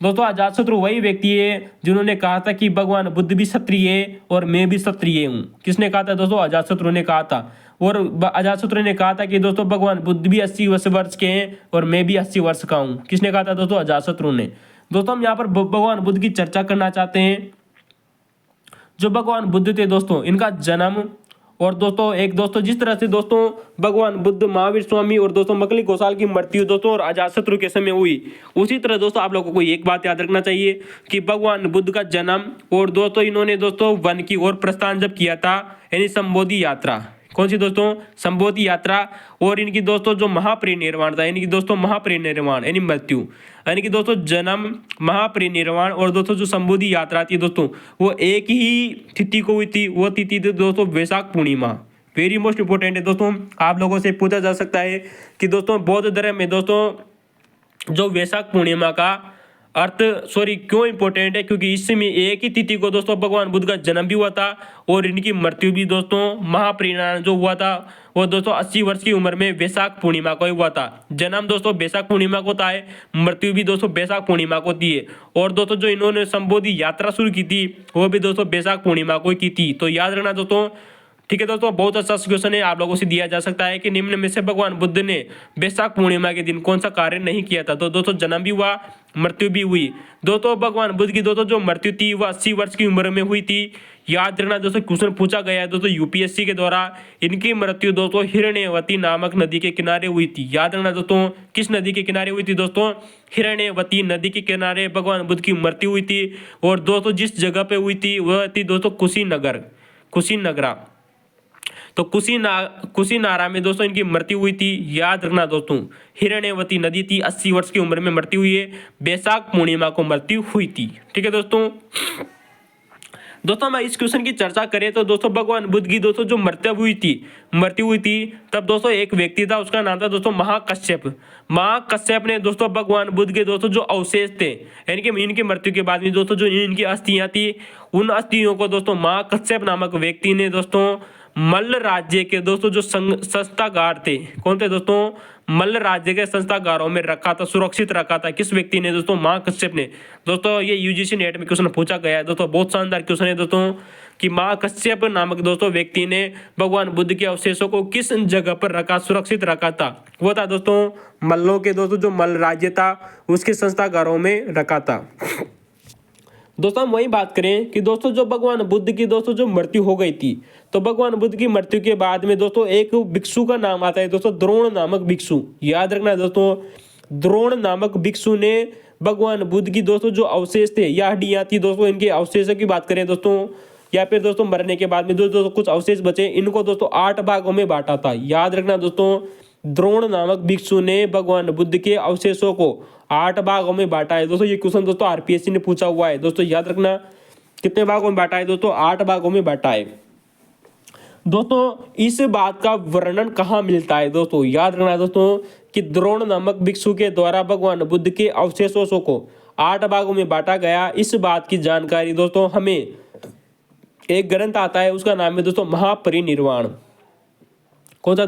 अजातशत्रु वही व्यक्ति है जिन्होंने कहा था कि भगवान बुद्ध भी क्षत्रिय है और मैं भी क्षत्रिय हूँ। किसने कहा था? अजातशत्रु ने कहा था। और अजातशत्रु ने कहा था कि भगवान बुद्ध भी 80 वर्ष के हैं और मैं भी 80 वर्ष का हूँ। किसने कहा था? अजातशत्रु ने। हम यहाँ पर भगवान बुद्ध की चर्चा करना चाहते हैं। जो भगवान बुद्ध थे इनका जन्म और जिस तरह से भगवान बुद्ध, महावीर स्वामी और मखली गोसाल की मृत्यु और अजातशत्रु के समय हुई, उसी तरह आप लोगों को एक बात याद रखना चाहिए कि भगवान बुद्ध का जन्म और इन्होंने वन की ओर प्रस्थान जब किया था, यानी संबोधि यात्रा, कौन सी संबोधि यात्रा, और इनकी जो महापरिनिर्वाण था, यानी कि महापरिनिर्वाण यानी मृत्यु, यानी कि जन्म, महापरिनिर्वाण और जो संबोधि यात्रा थी वो एक ही तिथि को हुई थी। वो तिथि थी Vaishakh Purnima. Very most important है आप लोगों से पूछा जा सकता है कि बौद्ध धर्म में जो वैशाख पूर्णिमा का अर्थ क्यों इंपॉर्टेंट है? क्योंकि इसमें एक ही तिथि को भगवान बुद्ध का जन्म भी हुआ था और इनकी मृत्यु भी महापरिनिर्वाण जो हुआ था वो 80 वर्ष की उम्र में वैशाख पूर्णिमा को हुआ था। जन्म वैशाख पूर्णिमा को था, मृत्यु भी वैशाख पूर्णिमा को थी। और जो इन्होंने संबोधि यात्रा शुरू की थी वो भी वैशाख पूर्णिमा को की थी। तो याद रखना ठीक है बहुत अच्छा क्वेश्चन है, आप लोगों से दिया जा सकता है कि निम्न में से भगवान बुद्ध ने वैशाख पूर्णिमा के दिन कौन सा कार्य नहीं किया था? तो जन्म भी हुआ, मृत्यु भी हुई। भगवान बुद्ध की जो मृत्यु थी वह 80 वर्ष की उम्र में हुई थी। याद रखना क्वेश्चन पूछा गया है यूपीएससी के द्वारा। इनकी मृत्यु हिरण्यवती नामक नदी के किनारे हुई थी। याद रखना किस नदी के किनारे हुई थी? हिरण्यवती नदी के किनारे भगवान बुद्ध की मृत्यु हुई थी। और जिस जगह पे हुई थी वह थी कुशीनगरा। तो कुशीनारा में इनकी मृत्यु हुई थी। याद रखना हिरण्यवती नदी थी, 80 वर्ष की उम्र में मृत्यु हुई है। वैशाख पूर्णिमा को मृत्यु हुई थी। ठीक है दोस्तों हम इस क्वेश्चन की चर्चा करें तो भगवान बुद्ध की जो मृत्यु हुई थी तब एक व्यक्ति था, उसका नाम था महाकश्यप। महाकश्यप ने भगवान बुद्ध के जो अवशेष थे, यानी कि इनकी मृत्यु के बाद में जो इनकी अस्थियां थी, उन अस्थियों को महाकश्यप नामक व्यक्ति ने मल्ल राज्य के जो संस्थागार थे, कौन थे मल्ल राज्य के संस्थागारों में रखा था, सुरक्षित रखा था। किस व्यक्ति ने? महाकश्यप ने। ये यूजीसी नेट में क्वेश्चन पूछा गया है बहुत शानदार क्वेश्चन है कि महाकश्यप नामक व्यक्ति ने भगवान बुद्ध के अवशेषों को किस जगह पर रखा, सुरक्षित रखा था? वो था मल्लों के जो मल्ल राज्य था उसके संस्थागारों में रखा था। हम वही बात करें कि जो भगवान बुद्ध की जो मृत्यु हो गई थी, तो भगवान बुद्ध की मृत्यु के बाद में एक भिक्षु का नाम आता है द्रोण नामक भिक्षु। याद रखना द्रोण नामक भिक्षु ने भगवान बुद्ध की जो अवशेष थे या हड्डियां थी इनके अवशेषों की बात करें या फिर मरने के बाद में कुछ अवशेष बचे, इनको 8 भागों में बांटा था। याद रखना द्रोण नामक भिक्षु ने भगवान बुद्ध के अवशेषों को 8 भागों में बांटा है। ये क्वेश्चन आरपीएससी ने पूछा हुआ है। याद रखना कितने भागों में बांटा है? 8 भागों में बांटा है। इस बात का वर्णन कहाँ मिलता है? याद रखना कि द्रोण नामक भिक्षु के द्वारा भगवान बुद्ध के अवशेषों को 8 भागों में बांटा गया। इस बात की जानकारी हमें एक ग्रंथ आता है, उसका नाम है महापरिनिर्वाण। कौन सा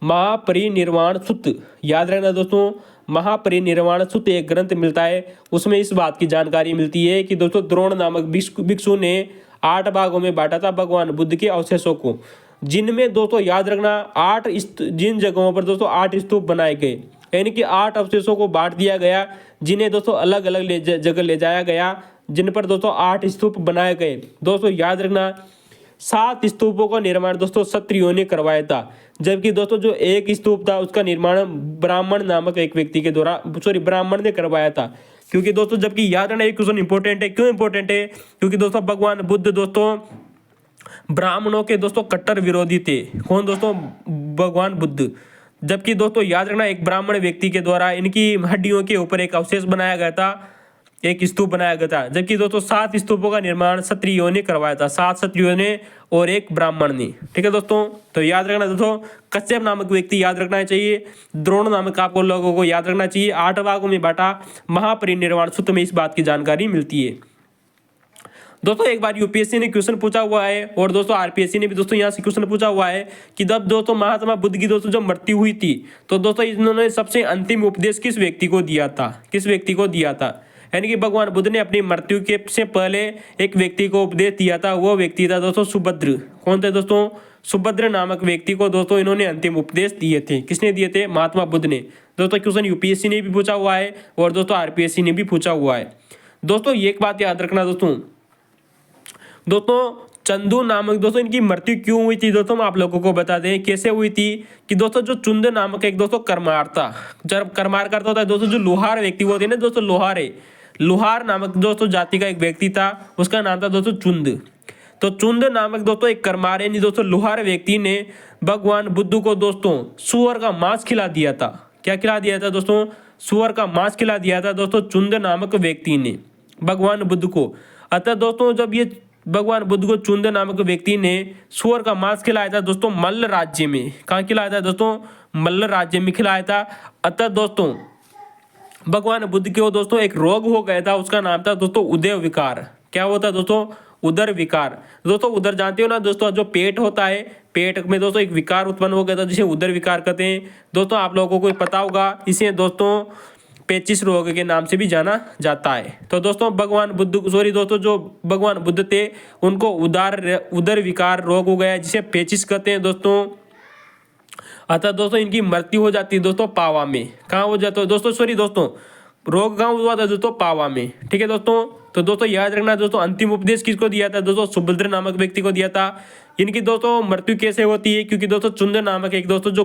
महापरिनिर्वाण सूत्र। याद रखना महापरिनिर्वाण सूत्र एक ग्रंथ मिलता है, उसमें इस बात की जानकारी मिलती है कि द्रोण नामक भिक्षु ने 8 भागों में बांटा था भगवान बुद्ध के अवशेषों को। जिनमें दोस्तों याद रखना जिन जगहों पर दोस्तों 8 स्तूप बनाए गए, यानी कि 8 अवशेषों को बांट दिया गया, जिन्हें दोस्तों अलग अलग जगह ले जाया गया, जिन पर दोस्तों 8 स्तूप बनाए गए। दोस्तों याद रखना 7 स्तूपों का निर्माण दोस्तों क्षत्रियों ने करवाया था, जबकि दोस्तों जो एक स्तूप था उसका निर्माण ब्राह्मण नामक एक व्यक्ति के द्वारा ब्राह्मण ने करवाया था। क्योंकि दोस्तों जबकि याद रखना एक क्वेश्चन इंपॉर्टेंट है, क्यों इंपॉर्टेंट है, क्योंकि दोस्तों भगवान बुद्ध दोस्तों ब्राह्मणों के दोस्तों कट्टर विरोधी थे। कौन दोस्तों? भगवान बुद्ध। जबकि दोस्तों याद रखना एक ब्राह्मण व्यक्ति के द्वारा इनकी हड्डियों के ऊपर एक अवशेष बनाया गया था, एक स्तूप बनाया गया था, जबकि दोस्तों 7 स्तूपों का निर्माण क्षत्रियों ने करवाया था, 7 क्षत्रियों ने और एक ब्राह्मण ने। ठीक है दोस्तों, तो याद रखना दोस्तों कश्यप नामक व्यक्ति याद रखना चाहिए, द्रोण नामक आपको लोगों को याद रखना चाहिए। 8 भागों में बांटा महापरिनिर्वाण सूत्र में इस बात की जानकारी मिलती है। दोस्तों एक बार यूपीएससी ने क्वेश्चन पूछा हुआ है और दोस्तों आरपीएससी ने भी दोस्तों यहाँ से क्वेश्चन पूछा हुआ है कि जब दोस्तों महात्मा बुद्ध की दोस्तों जब मृत्यु हुई थी तो दोस्तों इन्होंने सबसे अंतिम उपदेश किस व्यक्ति को दिया था? किस व्यक्ति को दिया था? यानी कि भगवान बुद्ध ने अपनी मृत्यु के से पहले एक व्यक्ति को उपदेश दिया था, वो व्यक्ति था दोस्तों सुभद्र। कौन थे दोस्तों? सुभद्र नामक व्यक्ति को दोस्तों इन्होंने अंतिम उपदेश दिए थे। किसने दिए थे? महात्मा बुद्ध ने। दोस्तों क्वेश्चन यूपीएससी ने भी पूछा हुआ है और दोस्तों आरपीएससी ने भी पूछा हुआ है। दोस्तों एक बात याद रखना दोस्तों चंदू नामक दोस्तों इनकी मृत्यु क्यों हुई थी दोस्तों हम आप लोगों को बता दें कैसे हुई थी कि दोस्तों जो चुंद नामक एक दोस्तों करमार था, जब करमार करता होता है दोस्तों जो लोहार व्यक्ति वो थे ना दोस्तों, लोहार नामक दोस्तों जाति का एक व्यक्ति था, उसका नाम था दोस्तों चुंद। तो चुंद नामक दोस्तों एक करमार यानी दोस्तों लोहार व्यक्ति ने भगवान बुद्ध को दोस्तों सुअर का मांस खिला दिया था। क्या खिला दिया था दोस्तों? सुअर का मांस खिला दिया था दोस्तों चुंद नामक व्यक्ति ने भगवान बुद्ध को। अतः दोस्तों जब ये भगवान बुद्ध को चुंद नामक व्यक्ति ने सुअर का मांस खिलाया था दोस्तों मल्ल राज्य में। कहाँ खिलाया था दोस्तों? मल्ल राज्य में खिलाया था। अतः दोस्तों भगवान बुद्ध को दोस्तों एक रोग हो गया था, उसका नाम था दोस्तों उदय विकार। क्या होता है दोस्तों? उदर विकार। दोस्तों उदर जानते हो ना दोस्तों, जो पेट होता है, पेट में दोस्तों एक विकार उत्पन्न हो गया था जिसे उदर विकार कहते हैं। दोस्तों आप लोगों को पता होगा इसे दोस्तों पेचिस रोग के नाम से भी जाना जाता है। तो दोस्तों दोस्तों जो भगवान बुद्ध थे उनको उदर विकार रोग हो गया जिसे पेचिस कहते हैं दोस्तों। अतः दोस्तों इनकी मृत्यु हो जाती है दोस्तों पावा में। कहाँ हो जाता है दोस्तों? रोग कहाँ हुआ था दोस्तों? पावा में। ठीक है दोस्तों, तो दोस्तों याद रखना दोस्तों अंतिम उपदेश किसको दिया था दोस्तों? सुभद्र नामक व्यक्ति को दिया था। इनकी दोस्तों मृत्यु कैसे होती है? क्योंकि दोस्तों चुंद नामक एक दोस्तों जो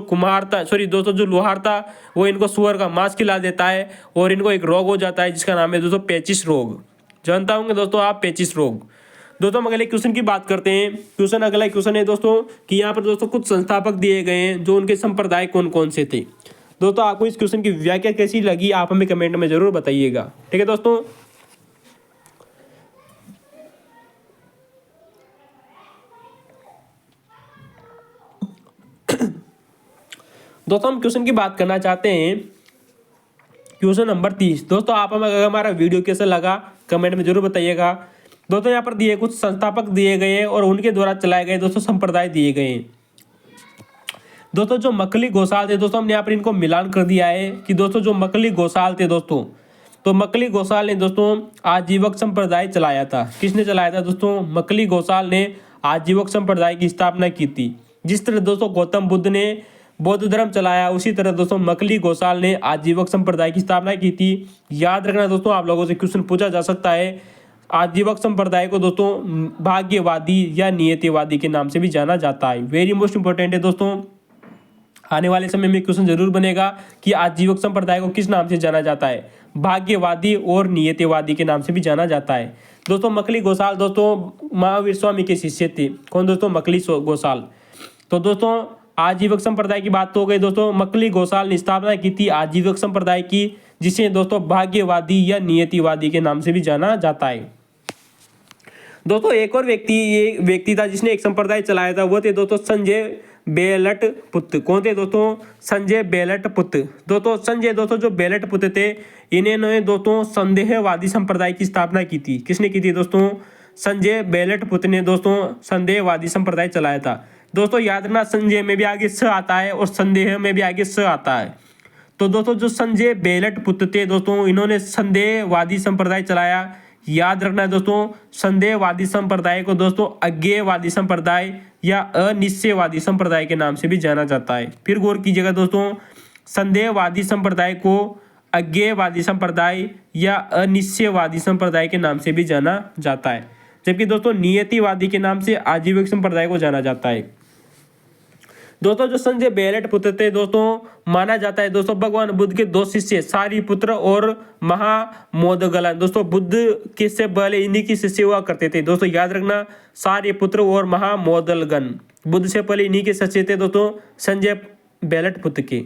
दोस्तों जो लोहार था वो इनको सुअर का मांस खिला देता है और इनको एक रोग हो जाता है जिसका नाम है दोस्तों पेचिस रोग। जानता होंगे दोस्तों आप पेचिस रोग। दोस्तों हम अगले क्वेश्चन की बात करते हैं। अगला क्वेश्चन है दोस्तों कि यहाँ पर दोस्तों कुछ संस्थापक दिए गए हैं जो उनके संप्रदाय कौन कौन से थे। दोस्तों आपको इस क्वेश्चन की व्याख्या कैसी लगी आप हमें कमेंट में जरूर बताइएगा। ठीक है दोस्तों, हम क्वेश्चन की बात करना चाहते हैं। Question number 30। दोस्तों आप हमें अगर हमारा वीडियो कैसा लगा कमेंट में जरूर बताइएगा। दोस्तों यहाँ पर दिए कुछ संस्थापक दिए गए हैं और उनके द्वारा चलाए गए दोस्तों संप्रदाय दिए गए हैं। दोस्तों जो मकली गोसाल थे दोस्तों हमने यहाँ पर इनको मिलान कर दिया है कि दोस्तों जो मकली गोसाल थे दोस्तों, तो मकली गोसाल ने दोस्तों आजीवक संप्रदाय चलाया था। किसने चलाया था दोस्तों? मकली गोसाल ने आजीवक संप्रदाय की स्थापना की थी। जिस तरह दोस्तों गौतम बुद्ध ने बौद्ध धर्म चलाया उसी तरह दोस्तों मकली गोसाल ने आजीवक संप्रदाय की स्थापना की थी। याद रखना दोस्तों आप लोगों से क्वेश्चन पूछा जा सकता है। आजीवक संप्रदाय को दोस्तों भाग्यवादी या नियतिवादी के नाम से भी जाना जाता है। वेरी मोस्ट इंपॉर्टेंट है दोस्तों, आने वाले समय में क्वेश्चन जरूर बनेगा कि आजीवक संप्रदाय को किस नाम से जाना जाता है? भाग्यवादी और नियतिवादी के नाम से भी जाना जाता है। दोस्तों मकली गोसाल दोस्तों महावीर स्वामी के शिष्य थे। कौन दोस्तों? मकली गोसाल। तो दोस्तों आजीवक संप्रदाय की बात तो हो गई। दोस्तों मकली गोसाल ने स्थापना की थी आजीवक संप्रदाय की, जिसे दोस्तों भाग्यवादी या नियतिवादी के नाम से भी जाना जाता है। दोस्तों एक और व्यक्ति था जिसने एक संप्रदाय चलाया था, वो थे दोस्तों संजय बेलट पुत्र। कौन थे दोस्तों? संजय बेलट पुत्र। दोस्तों संजय दोस्तों जो बेलट पुत्र थे इन्होंने दोस्तों संदेहवादी संप्रदाय की स्थापना की थी। किसने की थी दोस्तों? संजय बेलट पुत्र ने दोस्तों संदेहवादी संप्रदाय चलाया था। दोस्तों याद रखना संजय में भी आगे स आता है और संदेह में भी आगे स आता है। तो दोस्तों जो संजय बेलट पुत्र थे दोस्तों इन्होंने संदेहवादी संप्रदाय चलाया। याद रखना है दोस्तों संदेहवादी संप्रदाय को दोस्तों अज्ञेयवादी संप्रदाय या अनिश्चयवादी संप्रदाय के नाम से भी जाना जाता है। फिर गौर कीजिएगा दोस्तों, संदेहवादी संप्रदाय को अज्ञेयवादी संप्रदाय या अनिश्चयवादी संप्रदाय के नाम से भी जाना जाता है, जबकि दोस्तों नियतिवादी के नाम से आजीविक संप्रदाय को जाना जाता है। दोस्तों जो संजय बेलट पुत्र थे दोस्तों, माना जाता है दोस्तों भगवान बुद्ध के 2 शिष्य सारिपुत्र और महामोदगलन, दोस्तों बुद्ध के से पहले इन्हीं की शिष्य हुआ करते थे। दोस्तों याद रखना, सारिपुत्र और महामोदगलन बुद्ध से पहले इन्हीं के शिष्य थे दोस्तों, संजय बेलट पुत्र के।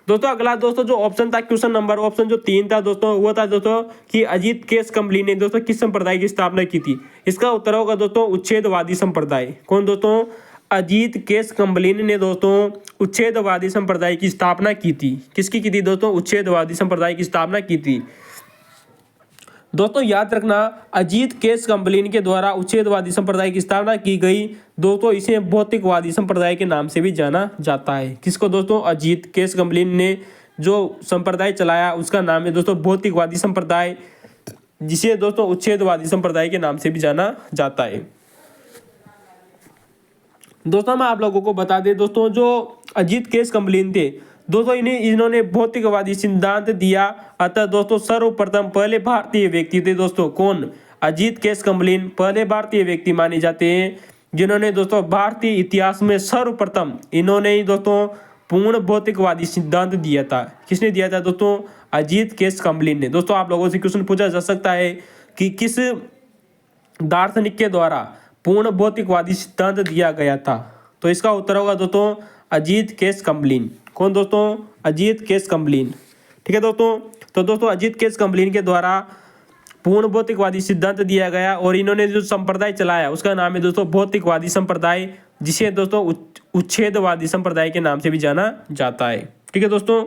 दोस्तों अगला दोस्तों जो ऑप्शन था, क्वेश्चन नंबर ऑप्शन जो 3 था दोस्तों, वो था दोस्तों कि अजीत केस कंबली ने दोस्तों किस संप्रदाय की स्थापना की थी। इसका उत्तर होगा दोस्तों उच्छेदवादी संप्रदाय। कौन दोस्तों? अजीत केस कंबलिन ने दोस्तों उच्छेदवादी संप्रदाय की स्थापना की थी। किसकी की थी दोस्तों? उच्छेदवादी संप्रदाय की स्थापना की थी। दोस्तों याद रखना, अजीत केस कंबलिन के द्वारा उच्छेदवादी संप्रदाय की स्थापना की गई। दोस्तों इसे भौतिकवादी संप्रदाय के नाम से भी जाना जाता है। किसको दोस्तों? अजीत केस कंबलिन ने जो संप्रदाय चलाया उसका नाम है दोस्तों भौतिकवादी संप्रदाय, जिसे दोस्तों उच्छेदवादी संप्रदाय के नाम से भी जाना जाता है। दोस्तों मैं आप लोगों को बता दें दोस्तों, जो अजीत केस कंबलिन थे दोस्तों, इन्होंने भौतिकवादी सिद्धांत दिया। अतः दोस्तों सर्वप्रथम पहले भारतीय व्यक्ति थे दोस्तों। कौन? अजीत केस कंबलिन पहले भारतीय व्यक्ति माने जाते हैं जिन्होंने दोस्तों भारतीय इतिहास में सर्वप्रथम इन्होंने ही दोस्तों पूर्ण भौतिकवादी सिद्धांत दिया था। किसने दिया था दोस्तों? अजीत केस कंबलिन ने। दोस्तों आप लोगों से क्वेश्चन पूछा जा सकता है कि किस दार्शनिक के द्वारा पूर्ण भौतिकवादी सिद्धांत दिया गया था, तो इसका उत्तर होगा दोस्तों अजीत केस कंबलिन। कौन दोस्तों? अजीत केस कंबलिन। ठीक है दोस्तों, तो दोस्तों अजीत केस कंबलिन के द्वारा पूर्ण भौतिकवादी सिद्धांत दिया गया और इन्होंने जो संप्रदाय चलाया उसका नाम है दोस्तों भौतिकवादी संप्रदाय, जिसे दोस्तों उच्छेदवादी संप्रदाय के नाम से भी जाना जाता है। ठीक है दोस्तों,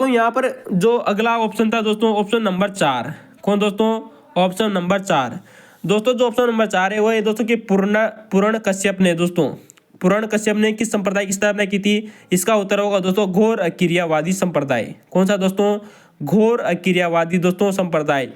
यहाँ पर जो अगला ऑप्शन था दोस्तों ऑप्शन नंबर 4। कौन दोस्तों? Option number 4। दोस्तों जो ऑप्शन नंबर 4 है वो है दोस्तों कि पूर्ण कश्यप ने दोस्तों पूर्ण कश्यप ने किस संप्रदाय की स्थापना की थी। इसका उत्तर होगा दोस्तों घोर अक्रियावादी संप्रदाय। कौन सा दोस्तों? घोर अक्रियावादी दोस्तों संप्रदाय।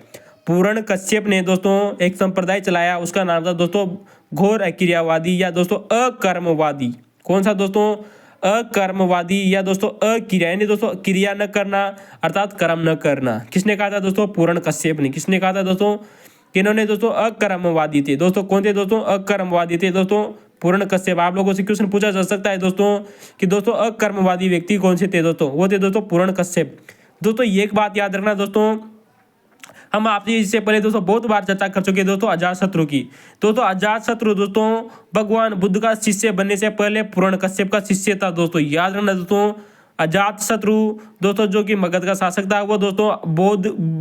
पूर्ण कश्यप ने दोस्तों एक संप्रदाय चलाया, उसका नाम था दोस्तों घोर अक्रियावादी या दोस्तों अकर्मवादी। कौन सा दोस्तों? अकर्मवादी या दोस्तों अक्रिया, यानी दोस्तों क्रिया न करना अर्थात कर्म न करना। किसने कहा था दोस्तों? पूर्ण कश्यप ने। किसने कहा था दोस्तों? इन्होंने दोस्तों अकर्मवादी थे। दोस्तों कौन थे दोस्तों? अकर्मवादी थे दोस्तों पूर्ण कश्यप। आप लोगों से क्वेश्चन पूछा जा सकता है दोस्तों कि दोस्तों अकर्मवादी व्यक्ति कौन से थे दोस्तों? वो थे दोस्तों पूर्ण कश्यप। दोस्तों ये एक बात याद रखना दोस्तों, हम आपसे इससे पहले दोस्तों बहुत बार चर्चा कर चुके हैं दोस्तों अजातशत्रु की। दोस्तों अजातशत्रु दोस्तों भगवान बुद्ध का शिष्य बनने से पहले पूर्ण कश्यप का शिष्य था। दोस्तों याद रखना दोस्तों, अजातशत्रु दोस्तों जो कि मगध का शासक था, वो दोस्तों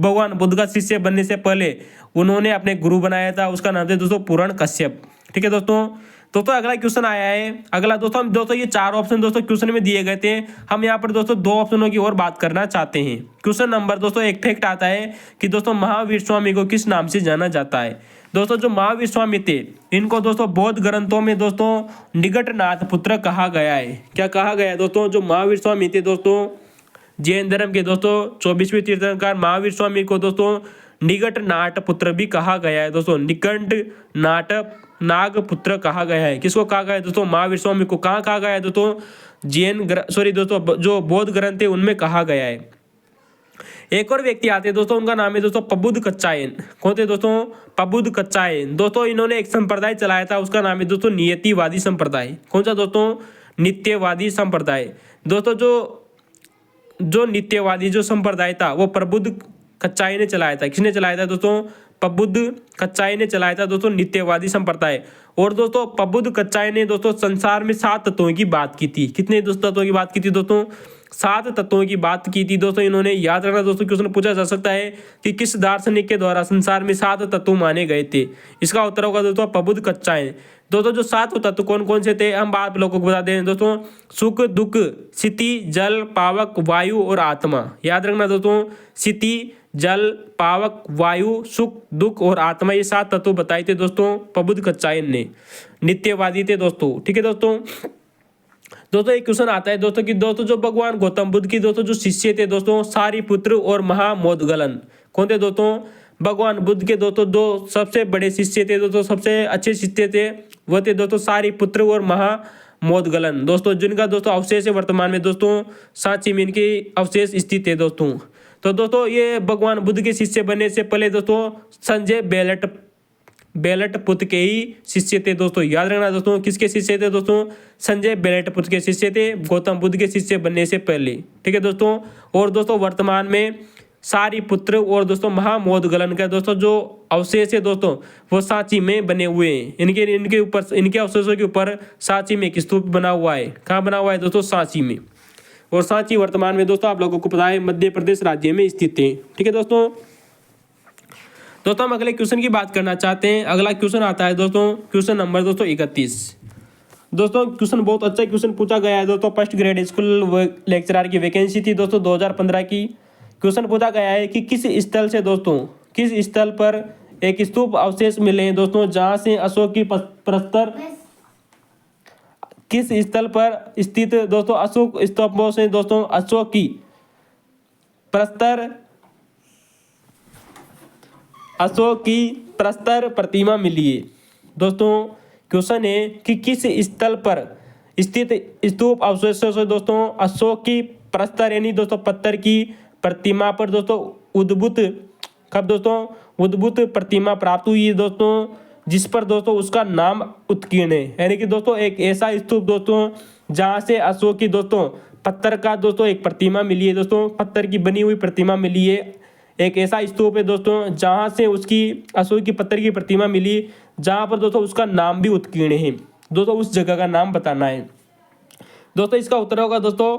भगवान बुद्ध का शिष्य बनने से पहले उन्होंने अपने गुरु बनाया था, उसका नाम था दोस्तों पूर्ण कश्यप। ठीक है दोस्तों, अगला क्वेश्चन आया है। अगला दोस्तों ये 4 ऑप्शन दोस्तों क्वेश्चन में दिए गए थे। हम यहाँ पर दोस्तों 2 ऑप्शनों की और बात करना चाहते हैं। क्वेश्चन नंबर दोस्तों एक फैक्ट आता है कि दोस्तों महावीर स्वामी को किस नाम से जाना जाता है। दोस्तों जो महावीर स्वामी थे इनको दोस्तों बौद्ध ग्रंथों में दोस्तों निकटनाथ पुत्र कहा गया है। क्या कहा गया है दोस्तों? जो महावीर स्वामी थे दोस्तों जैन धर्म के दोस्तों 24वें तीर्थंकर महावीर स्वामी को दोस्तों निकटनाथ पुत्र भी कहा गया है। दोस्तों निकटनाथ नाग पुत्र कहा गया है। किसको कहा गया है दोस्तों? महावीर स्वामी को। कहाँ कहा गया है दोस्तों? दोस्तों जो बौद्ध ग्रंथ है उनमें कहा गया है। एक और व्यक्ति आते हैं दोस्तों, उनका नाम है दोस्तों पबुद्ध कच्चायन। कौन थे दोस्तों? पबुद्ध कच्चायन। दोस्तों इन्होंने एक संप्रदाय चलाया था, उसका नाम है दोस्तों नियतिवादी संप्रदाय। कौन सा दोस्तों? नित्यवादी संप्रदाय। दोस्तों जो नित्यवादी जो संप्रदाय था वो प्रबुद्ध कच्चायन ने चलाया था। किसने चलाया था दोस्तों? पबुद्ध कच्चायन ने चलाया था दोस्तों नित्यवादी संप्रदाय। और दोस्तों पबुद्ध कच्चायन ने दोस्तों संसार में 7 तत्वों की बात की थी। कितने तत्वों की बात की थी दोस्तों? 7 तत्वों की बात की थी। दोस्तों इन्होंने याद रखना दोस्तों, क्वेश्चन पूछा जा सकता है कि किस दार्शनिक के द्वारा संसार में 7 तत्व माने गए थे। इसका उत्तर होगा दोस्तों पबुद्ध कच्चायन। दोस्तों जो 7 तत्व कौन कौन से थे हम आप लोगों को बता दें दोस्तों, सुख दुख क्षिति जल पावक वायु और आत्मा। याद रखना दोस्तों, क्षिति जल पावक वायु सुख दुख और आत्मा, ये 7 तत्व बताए थे दोस्तों पबुद्ध कच्चायन ने। नित्यवादी थे दोस्तों। ठीक है दोस्तों, एक क्वेश्चन आता है दोस्तों कि दोस्तों जो भगवान गौतम बुद्ध की दोस्तों जो शिष्य थे दोस्तों सारिपुत्र और महामोदगलन। कौन थे दोस्तों? भगवान बुद्ध के दोस्तों दो सबसे बड़े शिष्य थे दोस्तों, सबसे अच्छे शिष्य थे, वो थे दोस्तों सारिपुत्र और महामोदगलन दोस्तों, जिनका दोस्तों अवशेष है वर्तमान में दोस्तों सांची में इनके अवशेष स्थित है दोस्तों। तो दोस्तों ये भगवान बुद्ध के शिष्य बनने से पहले दोस्तों संजय बेलटपुत्र के ही शिष्य थे दोस्तों। याद रखना दोस्तों, किसके शिष्य थे दोस्तों? संजय बेलटपुत्र के शिष्य थे गौतम बुद्ध के शिष्य बनने से पहले, ठीक है दोस्तों। और दोस्तों वर्तमान में सारिपुत्र और दोस्तों महामोदगलन का दोस्तों जो अवशेष है दोस्तों वो सांची में बने हुए हैं। इनके ऊपर, इनके अवशेषों के ऊपर सांची में एक स्तूप बना हुआ है। कहाँ बना हुआ है दोस्तों? सांची में। और सांची वर्तमान में दोस्तों आप लोगों को पता है मध्य प्रदेश राज्य में स्थित है, ठीक है दोस्तों। हम अगले क्वेश्चन की बात करना चाहते हैं। अगला क्वेश्चन आता है दोस्तों, क्वेश्चन नंबर दोस्तों 31। दोस्तों क्वेश्चन बहुत अच्छा क्वेश्चन पूछा गया है दोस्तों। फर्स्ट ग्रेड स्कूल लेक्चरर की वैकेंसी थी दोस्तों 2015 की। क्वेश्चन पूछा गया है कि किस स्थल से दोस्तों, किस स्थल पर एक स्तूप अवशेष मिले हैं दोस्तों जहां से अशोक की प्रस्तर, किस स्थल पर स्थित दोस्तों अशोक स्तंभों से दोस्तों अशोक की प्रस्तर प्रतिमा मिली है दोस्तों। क्वेश्चन है कि किस स्थल पर स्थित स्तूप अवशेषों से दोस्तों अशोक की प्रस्तर यानी दोस्तों पत्थर की प्रतिमा पर दोस्तों उद्भूत, कब दोस्तों? उद्भूत प्रतिमा प्राप्त हुई है दोस्तों, जिस पर दोस्तों उसका नाम उत्कीर्ण है। यानी कि दोस्तों एक ऐसा स्तूप दोस्तों जहां से अशोक की दोस्तों पत्थर का दोस्तों एक प्रतिमा मिली है दोस्तों, पत्थर की बनी हुई प्रतिमा मिली है। एक ऐसा स्तूप है दोस्तों जहां से उसकी अशोक की पत्थर की प्रतिमा मिली, जहां पर दोस्तों उसका नाम भी उत्कीर्ण है दोस्तों। उस जगह का नाम बताना है दोस्तों। इसका उत्तर होगा दोस्तों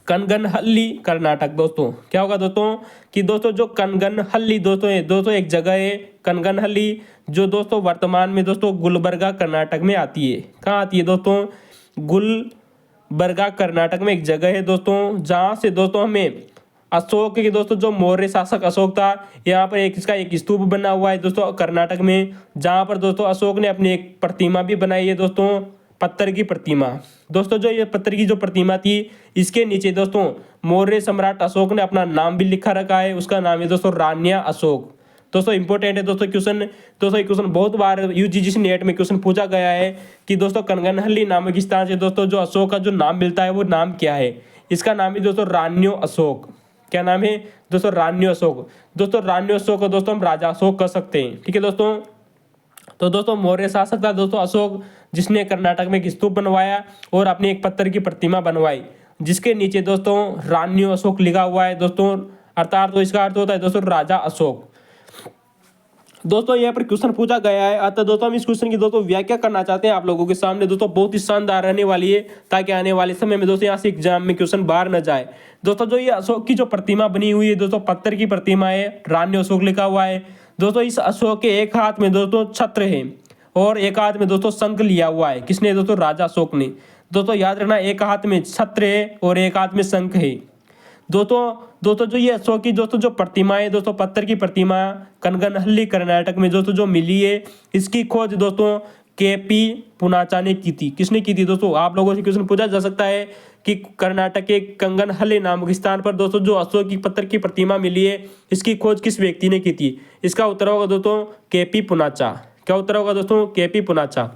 कनगनहल्ली कर्नाटक दोस्तों। क्या होगा दोस्तों कि दोस्तों जो कनगनहल्ली दोस्तों है दोस्तों एक जगह है कनगनहल्ली, जो दोस्तों वर्तमान में दोस्तों गुलबर्गा कर्नाटक में आती है। कहाँ आती है दोस्तों? गुलबर्गा कर्नाटक में एक जगह है दोस्तों जहाँ से दोस्तों हमें अशोक के दोस्तों जो मौर्य शासक अशोक था, यहाँ पर इसका एक स्तूप बना हुआ है दोस्तों कर्नाटक में, जहाँ पर दोस्तों अशोक ने अपनी एक प्रतिमा भी बनाई है दोस्तों, पत्थर की प्रतिमा दोस्तों। जो ये पत्थर की जो प्रतिमा थी इसके नीचे दोस्तों मौर्य सम्राट अशोक ने अपना नाम भी लिखा रखा है, उसका नाम है दोस्तों रान्या अशोक दोस्तों। इंपॉर्टेंट है दोस्तों क्वेश्चन दोस्तों। क्वेश्चन बहुत बार यूजीसी नेट में क्वेश्चन पूछा गया है कि दोस्तों कनगनहल्ली नामक स्थान से दोस्तों जो अशोक का जो नाम मिलता है वो नाम क्या है? इसका नाम है दोस्तों रान्यो अशोक। क्या नाम है दोस्तों? रान्यो अशोक दोस्तों। रान्यो अशोक को दोस्तों हम राजा अशोक कह सकते हैं, ठीक है दोस्तों। तो दोस्तों मौर्य शासक था दोस्तों अशोक, जिसने कर्नाटक में एक स्तूप बनवाया और अपनी एक पत्थर की प्रतिमा बनवाई, जिसके नीचे दोस्तों रान्यो अशोक लिखा हुआ है दोस्तों, अर्थात तो इसका अर्थ होता है दोस्तों राजा अशोक दोस्तों। यहाँ पर क्वेश्चन पूछा गया है, अतः दोस्तों हम इस क्वेश्चन की दोस्तों व्याख्या करना चाहते हैं आप लोगों के सामने दोस्तों। बहुत ही शानदार रहने वाली है ताकि आने वाले समय में दोस्तों यहाँ से एग्जाम में क्वेश्चन बाहर न जाए दोस्तों। जो ये अशोक की जो प्रतिमा बनी हुई है दोस्तों पत्थर की प्रतिमा है, रान्य अशोक लिखा हुआ है दोस्तों। इस अशोक के एक हाथ में दोस्तों छत्र है और एक हाथ में दोस्तों शंख लिया हुआ है। किसने? दोस्तों राजा अशोक ने दोस्तों। याद रखना एक हाथ में छत्र है और एक हाथ में शंख है दोस्तों। जो ये अशोक की दोस्तों जो प्रतिमा है दोस्तों पत्थर की प्रतिमा कनगनहल्ली कर्नाटक में दोस्तों जो मिली है, इसकी खोज दोस्तों केपी पुनाचा ने की थी। किसने की थी दोस्तों? आप लोगों से क्वेश्चन पूछा जा सकता है कि कर्नाटक के कंगनहल्ली नामक स्थान पर दोस्तों जो अशोक की पत्थर की प्रतिमा मिली है, इसकी खोज किस व्यक्ति ने की थी? इसका उत्तर होगा दोस्तों केपी पुनाचा। क्या उत्तर होगा दोस्तों? केपी पुनाचा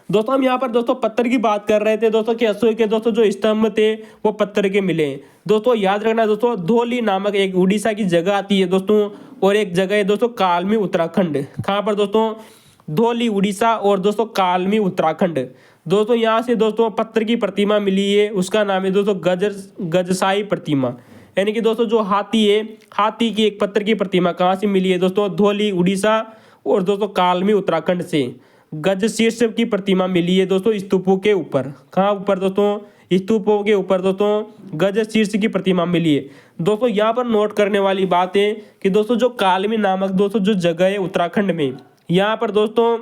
दोस्तों। हम यहाँ पर दोस्तों पत्थर की बात कर रहे थे दोस्तों कि अशोक के दोस्तों जो स्तंभ थे वो पत्थर के मिले दोस्तों। याद रखना दोस्तों धौली नामक एक उड़ीसा की जगह आती है दोस्तों, और एक जगह है दोस्तों कालमी उत्तराखंड। कहाँ पर दोस्तों? धौली उड़ीसा और दोस्तों कालमी उत्तराखंड दोस्तों। यहाँ से दोस्तों पत्थर की प्रतिमा मिली है, उसका नाम है दोस्तों गजसाई प्रतिमा। यानी कि दोस्तों जो हाथी है, हाथी की एक पत्थर की प्रतिमा कहाँ से मिली है दोस्तों? धौली उड़ीसा और दोस्तों कालमी उत्तराखंड से गज शीर्ष की प्रतिमा मिली है दोस्तों स्तूपों के ऊपर। कहाँ ऊपर दोस्तों? स्तूपों के ऊपर दोस्तों गज शीर्ष की प्रतिमा मिली है दोस्तों। यहाँ पर नोट करने वाली बात है कि दोस्तों जो कालमी नामक दोस्तों जो जगह है उत्तराखंड में, यहाँ पर दोस्तों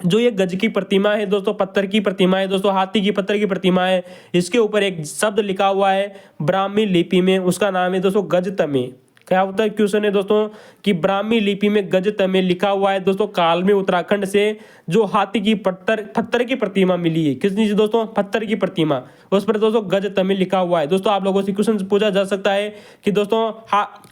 जो ये गज की प्रतिमा है दोस्तों, पत्थर की प्रतिमा है दोस्तों, हाथी की पत्थर की प्रतिमा है, इसके ऊपर एक शब्द लिखा हुआ है ब्राह्मी लिपि में, उसका नाम है दोस्तों गजतमे। क्या होता है क्वेश्चन है दोस्तों कि ब्राह्मी लिपि में गजत में लिखा हुआ है दोस्तों, काल में उत्तराखंड से जो हाथी की पत्थर की प्रतिमा मिली है, किस चीज दोस्तों, पत्थर की प्रतिमा, उस पर दोस्तों गजत में लिखा हुआ है। दोस्तों आप लोगों से क्वेश्चन पूछा जा सकता है कि दोस्तों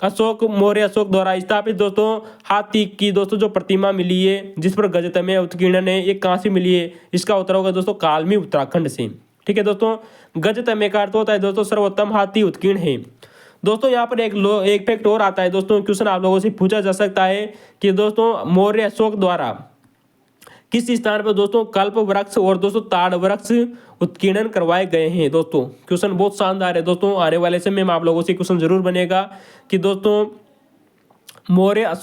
अशोक मौर्य अशोक द्वारा स्थापित दोस्तों हाथी की दोस्तों जो प्रतिमा मिली है जिस पर गजत में उत्कीर्णन है, ये कहाँ से मिली है, इसका उत्तर होगा दोस्तों कालमी उत्तराखंड से। ठीक है दोस्तों, गजत में का अर्थ होता है दोस्तों सर्वोत्तम हाथी उत्कीर्ण है। दोस्तों यहाँ पर एक फैक्ट और आता है दोस्तों, क्वेश्चन आप लोगों से पूछा जा सकता है कि दोस्तों मौर्य अशोक द्वारा किस स्थान पर दोस्तों कल्प वृक्ष और दोस्तों ताड़ वृक्ष उत्कीर्णन करवाए गए हैं। दोस्तों क्वेश्चन बहुत शानदार है दोस्तों, आने वाले समय में आप लोगों से क्वेश्चन जरूर बनेगा कि दोस्तों मौर्य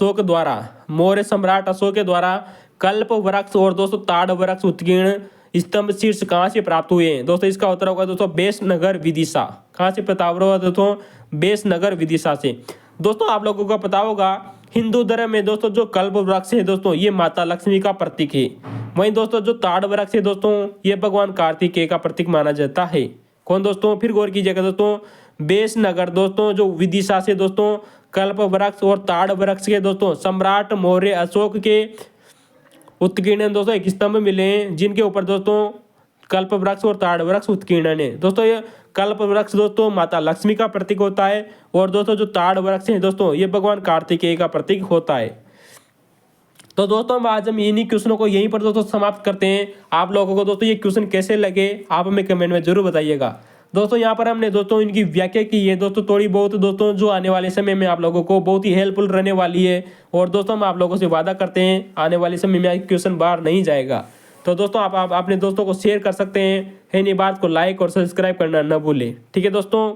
सम्राट अशोक के द्वारा कल्प वृक्ष और दोस्तों ताड़ वृक्ष उत्कीर्ण स्तंभ शीर्ष कहाँ से प्राप्त हुए हैं। दोस्तों इसका उत्तर होगा दोस्तों बेसनगर विदिशा। कहाँ से प्राप्त हुआ दोस्तों, बेसनगर विदिशा से। दोस्तों आप लोगों को पता होगा हिंदू धर्म में दोस्तों जो कल्प वृक्ष है दोस्तों ये माता लक्ष्मी का प्रतीक है, वहीं दोस्तों जो ताड़ वृक्ष है दोस्तों ये भगवान कार्तिकेय का प्रतीक माना जाता है। कौन दोस्तों, फिर गौर कीजिएगा दोस्तों, बेसनगर दोस्तों जो विदिशा से दोस्तों कल्प वृक्ष और ताड़ वृक्ष के दोस्तों सम्राट मौर्य अशोक के उत्कीर्णन दोस्तों एक स्तंभ मिले हैं जिनके ऊपर दोस्तों कल्प वृक्ष और ताड़ वृक्ष उत्कीर्णन है। दोस्तों ये कल्प वृक्ष दोस्तों माता लक्ष्मी का प्रतीक होता है और दोस्तों जो ताड़ वृक्ष है दोस्तों ये भगवान कार्तिकेय का प्रतीक होता है। तो दोस्तों आज हम इन्हीं क्वेश्चनों को यहीं पर दोस्तों समाप्त करते हैं। आप लोगों को दोस्तों ये क्वेश्चन कैसे लगे आप हमें कमेंट में जरूर बताइएगा। दोस्तों यहाँ पर हमने दोस्तों इनकी व्याख्या की है दोस्तों थोड़ी बहुत दोस्तों, जो आने वाले समय में आप लोगों को बहुत ही हेल्पफुल रहने वाली है। और दोस्तों हम आप लोगों से वादा करते हैं आने वाले समय में क्वेश्चन बाहर नहीं जाएगा। तो दोस्तों आप अपने दोस्तों को शेयर कर सकते हैं, नहीं बात को लाइक और सब्सक्राइब करना न भूलें। ठीक है दोस्तों,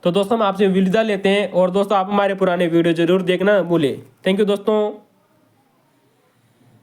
तो दोस्तों हम आपसे विदा लेते हैं और दोस्तों आप हमारे पुराने वीडियो जरूर देखना न भूलें। थैंक यू दोस्तों।